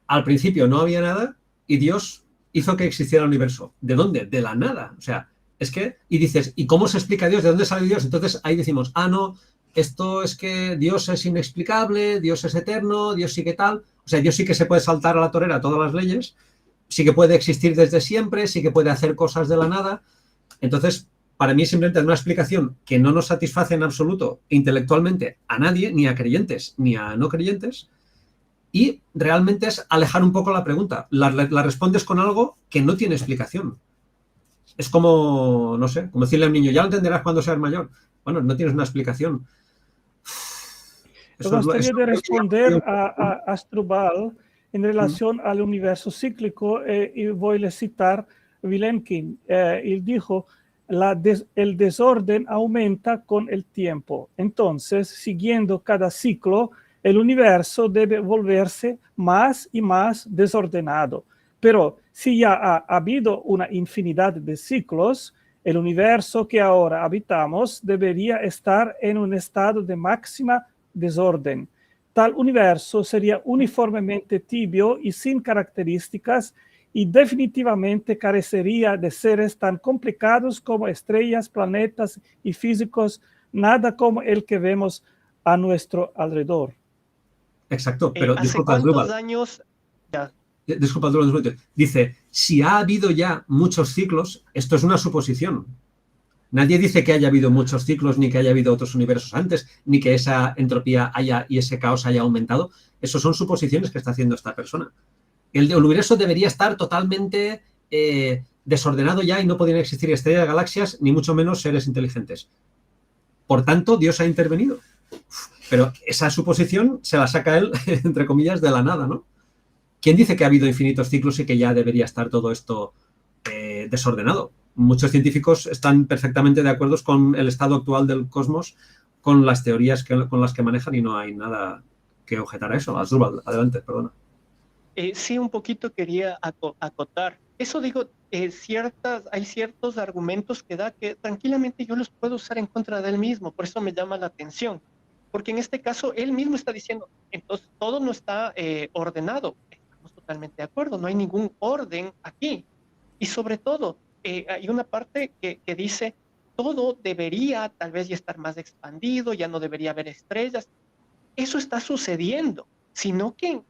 [SPEAKER 1] al principio no había nada y Dios hizo que existiera el universo. ¿De dónde? De la nada. O sea, es que, y dices, ¿y cómo se explica Dios? ¿De dónde sale Dios? Entonces ahí decimos, ah, no, esto es que Dios es inexplicable, Dios es eterno, Dios sí que tal. O sea, Dios sí que se puede saltar a la torera todas las leyes, sí que puede existir desde siempre, sí que puede hacer cosas de la nada. Entonces, para mí simplemente es una explicación que no nos satisface en absoluto intelectualmente a nadie, ni a creyentes ni a no creyentes, y realmente es alejar un poco la pregunta. La respondes con algo que no tiene explicación. Es como, no sé, como decirle a un niño, ya lo entenderás cuando seas mayor. Bueno, no tienes una explicación.
[SPEAKER 4] Me gustaría de responder a Asdrúbal en relación al universo cíclico y voy a citar Vilenkin. Él dijo, el desorden aumenta con el tiempo. Entonces, siguiendo cada ciclo, el universo debe volverse más y más desordenado. Pero si ya ha habido una infinidad de ciclos, el universo que ahora habitamos debería estar en un estado de máxima desorden. Tal universo sería uniformemente tibio y sin características y definitivamente carecería de seres tan complicados como estrellas, planetas y físicos, nada como el que vemos a nuestro alrededor.
[SPEAKER 1] Exacto, pero
[SPEAKER 2] ¿Hace cuántos años? Ya.
[SPEAKER 1] Disculpa, dice, si ha habido ya muchos ciclos, esto es una suposición. Nadie dice que haya habido muchos ciclos, ni que haya habido otros universos antes, ni que esa entropía haya y ese caos haya aumentado. Eso son suposiciones que está haciendo esta persona. El universo debería estar totalmente desordenado ya y no podrían existir estrellas, galaxias, ni mucho menos seres inteligentes. Por tanto, Dios ha intervenido. Pero esa suposición se la saca él, entre comillas, de la nada, ¿no? ¿Quién dice que ha habido infinitos ciclos y que ya debería estar todo esto desordenado? Muchos científicos están perfectamente de acuerdo con el estado actual del cosmos, con las teorías con las que manejan y no hay nada que objetar a eso. Asdrúbal, adelante, perdona.
[SPEAKER 2] Sí, un poquito quería acotar. Eso digo, hay ciertos argumentos que da que tranquilamente yo los puedo usar en contra de él mismo, por eso me llama la atención. Porque en este caso, él mismo está diciendo, entonces todo no está ordenado. Estamos totalmente de acuerdo, no hay ningún orden aquí. Y sobre todo, hay una parte que dice, todo debería tal vez ya estar más expandido, ya no debería haber estrellas. Eso está sucediendo, sino que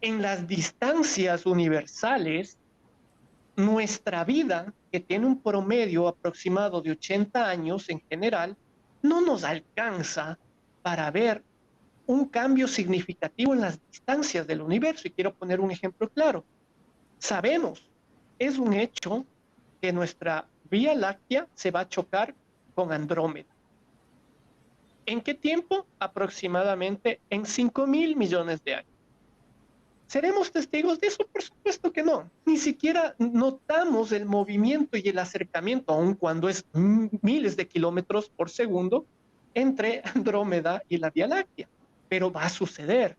[SPEAKER 2] en las distancias universales, nuestra vida, que tiene un promedio aproximado de 80 años en general, no nos alcanza para ver un cambio significativo en las distancias del universo. Y quiero poner un ejemplo claro. Sabemos, es un hecho, que nuestra Vía Láctea se va a chocar con Andrómeda. ¿En qué tiempo? Aproximadamente en 5.000 millones de años. ¿Seremos testigos de eso? Por supuesto que no. Ni siquiera notamos el movimiento y el acercamiento, aun cuando es miles de kilómetros por segundo, entre Andrómeda y la Vía Láctea. Pero va a suceder.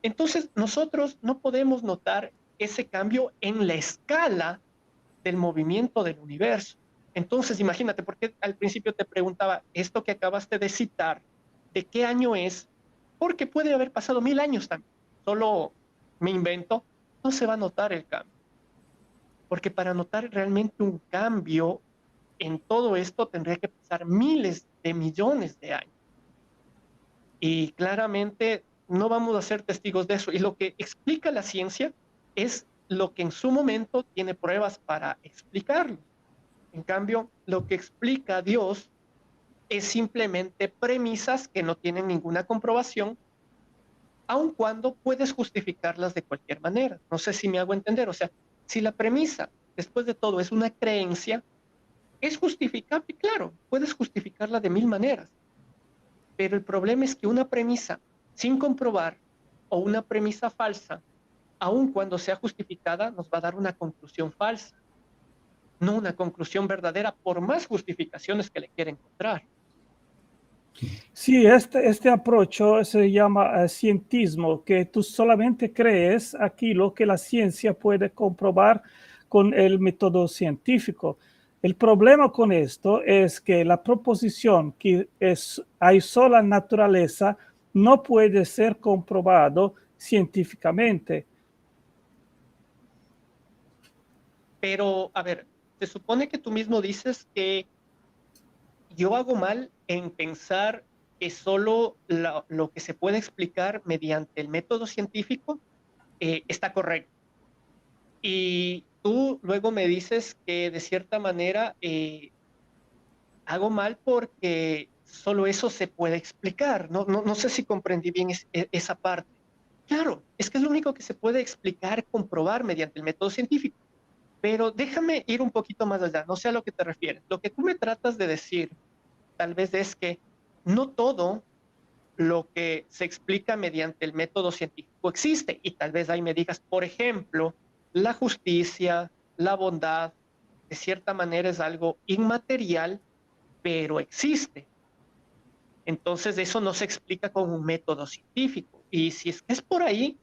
[SPEAKER 2] Entonces, nosotros no podemos notar ese cambio en la escala del movimiento del universo. Entonces, imagínate, porque al principio te preguntaba, esto que acabaste de citar, ¿de qué año es? Porque puede haber pasado 1000 años también. Solo me invento, no se va a notar el cambio. Porque para notar realmente un cambio en todo esto tendría que pasar miles de millones de años. Y claramente no vamos a ser testigos de eso. Y lo que explica la ciencia es lo que en su momento tiene pruebas para explicarlo. En cambio, lo que explica Dios es simplemente premisas que no tienen ninguna comprobación, aun cuando puedes justificarlas de cualquier manera. No sé si me hago entender. O sea, si la premisa, después de todo, es una creencia, es justificable, claro, puedes justificarla de 1000 maneras. Pero el problema es que una premisa sin comprobar o una premisa falsa, aun cuando sea justificada, nos va a dar una conclusión falsa, no una conclusión verdadera, por más justificaciones que le quiera encontrar.
[SPEAKER 4] Sí, este approach se llama cientismo, que tú solamente crees aquello que la ciencia puede comprobar con el método científico. El problema con esto es que la proposición que hay sola naturaleza no puede ser comprobado científicamente.
[SPEAKER 2] Pero, a ver, se supone que tú mismo dices que yo hago mal en pensar que solo lo que se puede explicar mediante el método científico está correcto. Y tú luego me dices que de cierta manera hago mal porque solo eso se puede explicar. No sé si comprendí bien esa parte. Claro, es que es lo único que se puede explicar, comprobar mediante el método científico. Pero déjame ir un poquito más allá, no sé a lo que te refieres. Lo que tú me tratas de decir, tal vez es que no todo lo que se explica mediante el método científico existe. Y tal vez ahí me digas, por ejemplo, la justicia, la bondad, de cierta manera es algo inmaterial, pero existe. Entonces eso no se explica con un método científico. Y si es por ahí,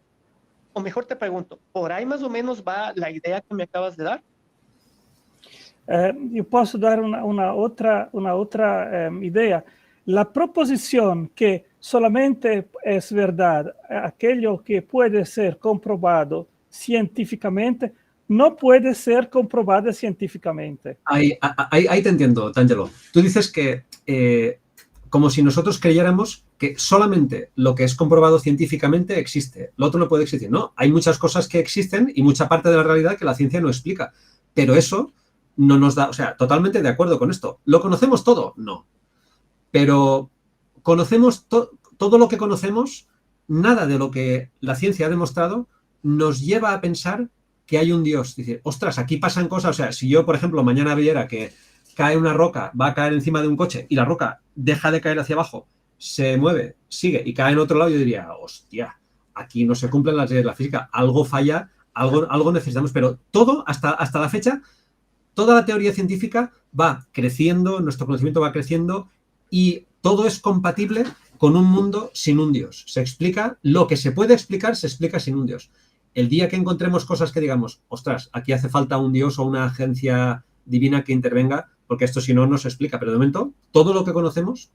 [SPEAKER 2] o mejor te pregunto, ¿por ahí más o menos va la idea que me acabas de dar?
[SPEAKER 4] Yo puedo dar una otra idea. La proposición que solamente es verdad, aquello que puede ser comprobado científicamente, no puede ser comprobado científicamente.
[SPEAKER 1] Ahí te entiendo, D'Angelo. Tú dices que como si nosotros creyéramos que solamente lo que es comprobado científicamente existe, lo otro no puede existir. No, hay muchas cosas que existen y mucha parte de la realidad que la ciencia no explica, pero eso no nos da, o sea, totalmente de acuerdo con esto. ¿Lo conocemos todo? No. Pero conocemos todo lo que conocemos, nada de lo que la ciencia ha demostrado nos lleva a pensar que hay un Dios. Dice, ostras, aquí pasan cosas, o sea, si yo, por ejemplo, mañana viera que cae una roca, va a caer encima de un coche y la roca deja de caer hacia abajo, se mueve, sigue y cae en otro lado, yo diría, hostia, aquí no se cumplen las leyes de la física, algo falla, algo necesitamos, pero todo, hasta la fecha, toda la teoría científica va creciendo, nuestro conocimiento va creciendo y todo es compatible con un mundo sin un Dios. Se explica, lo que se puede explicar, se explica sin un Dios. El día que encontremos cosas que digamos, ostras, aquí hace falta un Dios o una agencia divina que intervenga, porque esto si no, no se explica. Pero de momento, todo lo que conocemos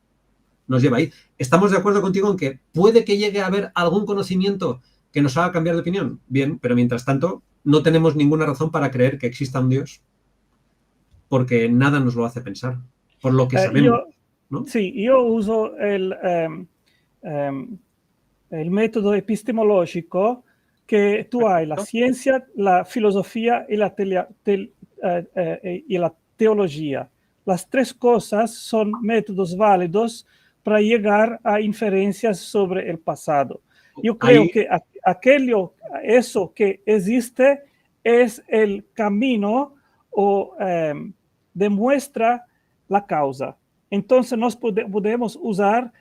[SPEAKER 1] nos lleva ahí. ¿Estamos de acuerdo contigo en que puede que llegue a haber algún conocimiento que nos haga cambiar de opinión? Bien, pero mientras tanto, no tenemos ninguna razón para creer que exista un Dios, porque nada nos lo hace pensar, por lo que sabemos. ¿No?
[SPEAKER 4] Sí, yo uso el método epistemológico que tú hay, la ciencia, la filosofía y la y la teología. Las tres cosas son métodos válidos para llegar a inferencias sobre el pasado. Yo creo que eso que existe es el camino o demuestra la causa. Entonces, nos podemos usar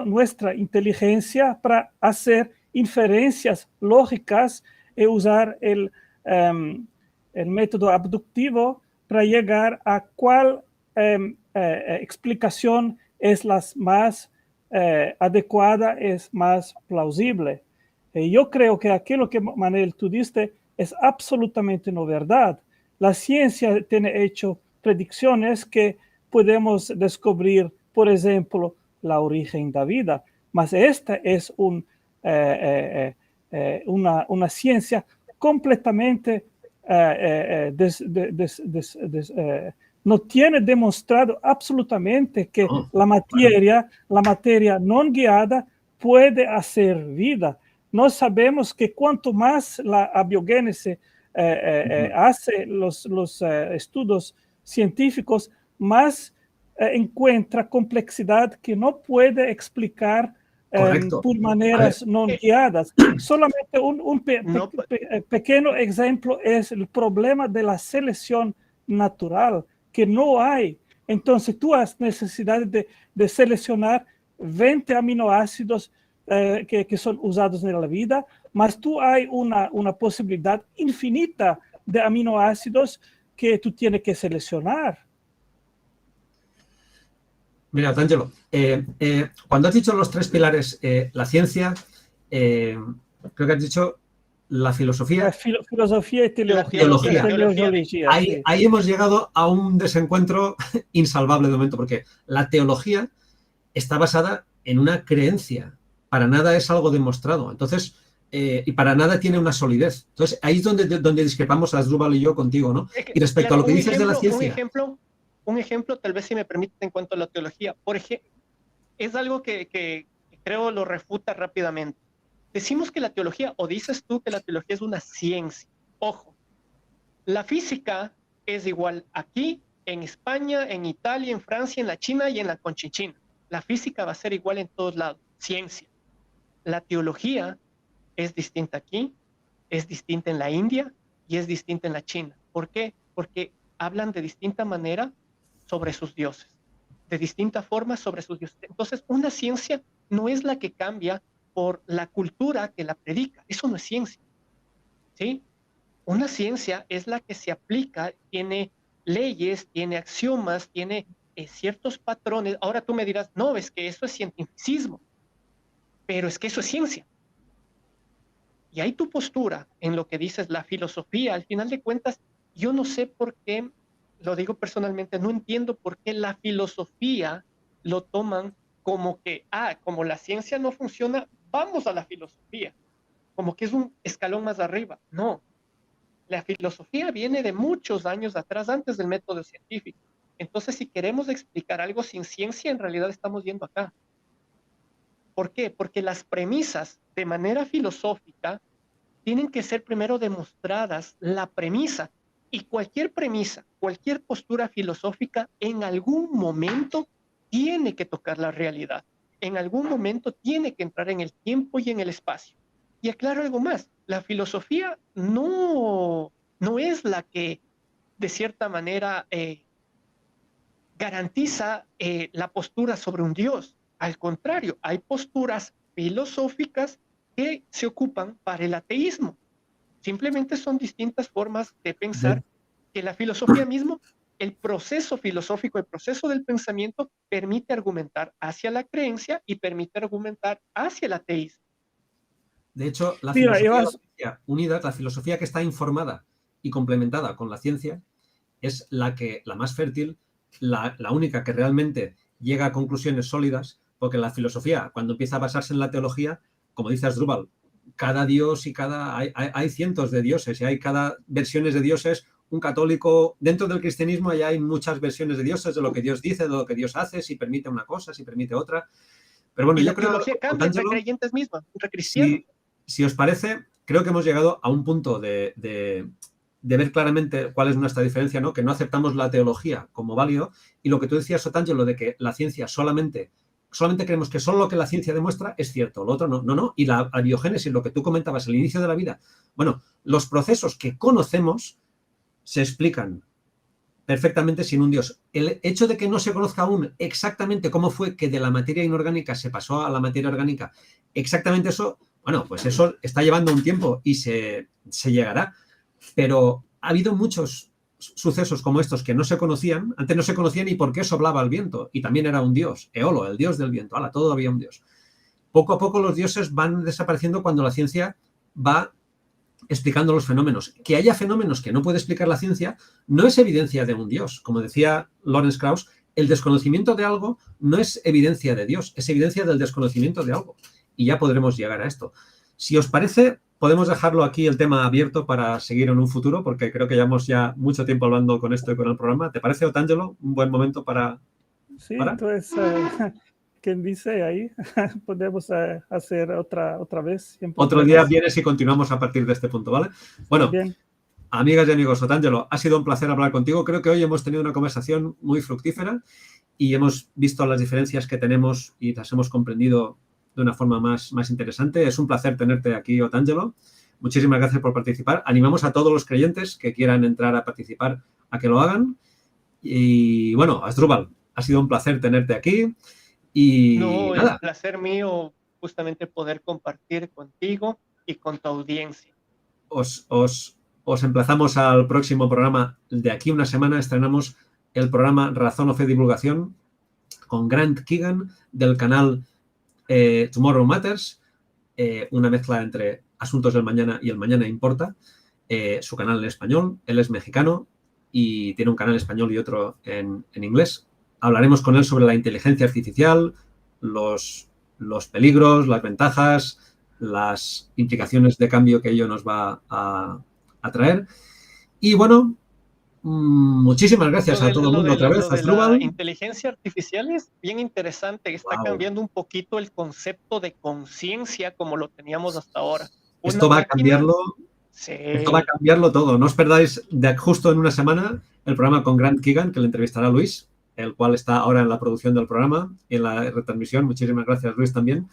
[SPEAKER 4] nuestra inteligencia para hacer inferencias lógicas y usar el método abductivo para llegar a cuál explicación es la más adecuada, es más plausible. Yo creo que aquello que, Manuel, tú diste es absolutamente no verdad. La ciencia tiene hecho predicciones que podemos descubrir, por ejemplo, la origen de la vida, mas esta es una ciencia completamente no tiene demostrado absolutamente que la materia no guiada puede hacer vida. Nós sabemos que quanto mais a biogênese hace los estudos científicos, más encuentra complejidad que no puede explicar por maneras no guiadas. Solamente un pequeño ejemplo es el problema de la selección natural, que no hay. Entonces tú has necesidad de seleccionar 20 aminoácidos que son usados en la vida, mas tú hay una posibilidad infinita de aminoácidos que tú tienes que seleccionar.
[SPEAKER 1] Mira, D'Angelo, cuando has dicho los tres pilares, la ciencia, creo que has dicho la filosofía.
[SPEAKER 4] Filosofía y teología.
[SPEAKER 1] Ahí hemos llegado a un desencuentro insalvable de momento, porque la teología está basada en una creencia. Para nada es algo demostrado. Entonces, y para nada tiene una solidez. Entonces, ahí es donde discrepamos Asdrúbal y yo contigo, ¿no? Y respecto a lo que dices de la ciencia.
[SPEAKER 2] Un ejemplo, tal vez si me permite, en cuanto a la teología. Por ejemplo, es algo que creo lo refuta rápidamente. Decimos que la teología, o dices tú que la teología es una ciencia. Ojo, la física es igual aquí, en España, en Italia, en Francia, en la China y en la Conchinchina. La física va a ser igual en todos lados, ciencia. La teología es distinta aquí, es distinta en la India y es distinta en la China. ¿Por qué? Porque hablan de distinta manera sobre sus dioses, de distinta forma sobre sus dioses. Entonces, una ciencia no es la que cambia por la cultura que la predica. Eso no es ciencia, ¿sí? Una ciencia es la que se aplica, tiene leyes, tiene axiomas, tiene ciertos patrones. Ahora tú me dirás, no, es que eso es cientificismo, pero es que eso es ciencia. Y hay tu postura en lo que dices, la filosofía. Al final de cuentas, yo no sé por qué, lo digo personalmente, no entiendo por qué la filosofía lo toman como que, como la ciencia no funciona, vamos a la filosofía, como que es un escalón más arriba. No, la filosofía viene de muchos años atrás, antes del método científico. Entonces, si queremos explicar algo sin ciencia, en realidad estamos yendo acá. ¿Por qué? Porque las premisas de manera filosófica tienen que ser primero demostradas, la premisa. Y cualquier premisa, cualquier postura filosófica, en algún momento tiene que tocar la realidad. En algún momento tiene que entrar en el tiempo y en el espacio. Y aclaro algo más, la filosofía no es la que, de cierta manera, garantiza la postura sobre un Dios. Al contrario, hay posturas filosóficas que se ocupan para el ateísmo. Simplemente son distintas formas de pensar que la filosofía mismo, el proceso filosófico, el proceso del pensamiento, permite argumentar hacia la creencia y permite argumentar hacia el ateísmo.
[SPEAKER 1] De hecho, la filosofía unida, la filosofía que está informada y complementada con la ciencia, es la más fértil, la única que realmente llega a conclusiones sólidas, porque la filosofía, cuando empieza a basarse en la teología, como dice Asdrúbal, cada dios y hay cientos de dioses y hay cada versiones de dioses. Un católico, dentro del cristianismo ya hay muchas versiones de dioses, de lo que Dios dice, de lo que Dios hace, si permite una cosa, si permite otra. Pero bueno, yo creo que
[SPEAKER 2] cambia entre creyentes mismos, entre cristianos.
[SPEAKER 1] Si os parece, creo que hemos llegado a un punto de de ver claramente cuál es nuestra diferencia, ¿no? Que no aceptamos la teología como válido, y lo que tú decías, Sotangelo, de que la ciencia solamente creemos que solo lo que la ciencia demuestra es cierto, lo otro no. No. Y la biogénesis, lo que tú comentabas, el inicio de la vida, bueno, los procesos que conocemos se explican perfectamente sin un Dios. El hecho de que no se conozca aún exactamente cómo fue que de la materia inorgánica se pasó a la materia orgánica, exactamente eso, bueno, pues eso está llevando un tiempo y se llegará. Pero ha habido muchos sucesos como estos que no se conocían. Antes no se conocía ni por qué soplaba el viento, y también era un dios, Eolo, el dios del viento. Todo había un dios. Poco a poco los dioses van desapareciendo cuando la ciencia va explicando los fenómenos. Que haya fenómenos que no puede explicar la ciencia no es evidencia de un dios. Como decía Lawrence Krauss, el desconocimiento de algo no es evidencia de Dios, es evidencia del desconocimiento de algo. Y ya podremos llegar a esto. Si os parece, podemos dejarlo aquí el tema abierto para seguir en un futuro, porque creo que llevamos ya mucho tiempo hablando con esto y con el programa. ¿Te parece, Sotangelo, un buen momento para...?
[SPEAKER 4] Sí, entonces, ¿quién dice ahí? Podemos hacer otra vez.
[SPEAKER 1] Otro día vienes y continuamos a partir de este punto, ¿vale? Bueno,
[SPEAKER 4] bien.
[SPEAKER 1] Amigas y amigos, Sotangelo, ha sido un placer hablar contigo. Creo que hoy hemos tenido una conversación muy fructífera y hemos visto las diferencias que tenemos y las hemos comprendido de una forma más interesante. Es un placer tenerte aquí, Sotangelo. Muchísimas gracias por participar. Animamos a todos los creyentes que quieran entrar a participar a que lo hagan. Y bueno, Asdrúbal, ha sido un placer tenerte aquí. Y
[SPEAKER 2] no,
[SPEAKER 1] nada.
[SPEAKER 2] Es placer mío justamente poder compartir contigo y con tu audiencia.
[SPEAKER 1] Os emplazamos al próximo programa. De aquí a una semana estrenamos el programa Razón o Fe Divulgación con Grant Keegan del canal Tomorrow Matters, una mezcla entre Asuntos del Mañana y El Mañana Importa, su canal en español. Él es mexicano y tiene un canal en español y otro en inglés. Hablaremos con él sobre la inteligencia artificial, los peligros, las ventajas, las implicaciones de cambio que ello nos va a traer. Y bueno, muchísimas gracias a todo el mundo otra vez.
[SPEAKER 2] La inteligencia artificial es bien interesante. Está cambiando un poquito el concepto de conciencia como lo teníamos hasta ahora.
[SPEAKER 1] Esto va a cambiarlo.
[SPEAKER 2] Sí.
[SPEAKER 1] Esto va a cambiarlo todo. No os perdáis justo en una semana el programa con Grant Keegan, que le entrevistará Luis, el cual está ahora en la producción del programa y en la retransmisión. Muchísimas gracias, Luis, también.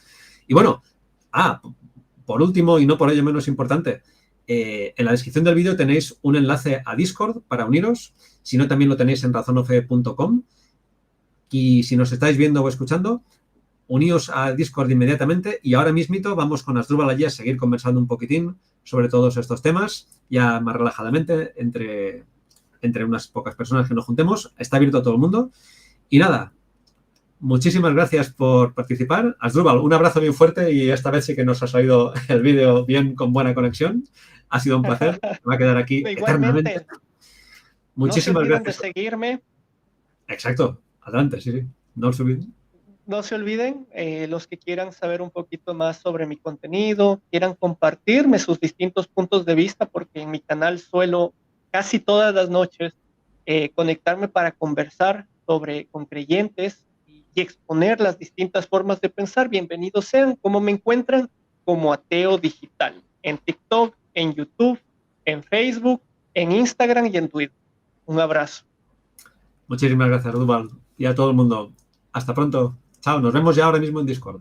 [SPEAKER 1] Y bueno, por último y no por ello menos importante, en la descripción del vídeo tenéis un enlace a Discord para uniros, si no también lo tenéis en razonofe.com, y si nos estáis viendo o escuchando, uníos a Discord inmediatamente y ahora mismito vamos con Asdrúbal allí a seguir conversando un poquitín sobre todos estos temas, ya más relajadamente, entre unas pocas personas que nos juntemos. Está abierto a todo el mundo y nada, muchísimas gracias por participar. Asdrúbal, un abrazo bien fuerte y esta vez sí que nos ha salido el vídeo bien, con buena conexión. Ha sido un placer. Me va a quedar aquí eternamente. Muchísimas gracias.
[SPEAKER 2] No se olviden de seguirme.
[SPEAKER 1] Exacto. Adelante, sí. No se olviden.
[SPEAKER 2] No se olviden, los que quieran saber un poquito más sobre mi contenido, quieran compartirme sus distintos puntos de vista, porque en mi canal suelo casi todas las noches conectarme para conversar con creyentes y exponer las distintas formas de pensar. Bienvenidos sean. Como me encuentran, como Ateo Digital, en TikTok, en YouTube, en Facebook, en Instagram y en Twitter. Un abrazo.
[SPEAKER 1] Muchísimas gracias, Asdrúbal, y a todo el mundo. Hasta pronto. Chao, nos vemos ya ahora mismo en Discord.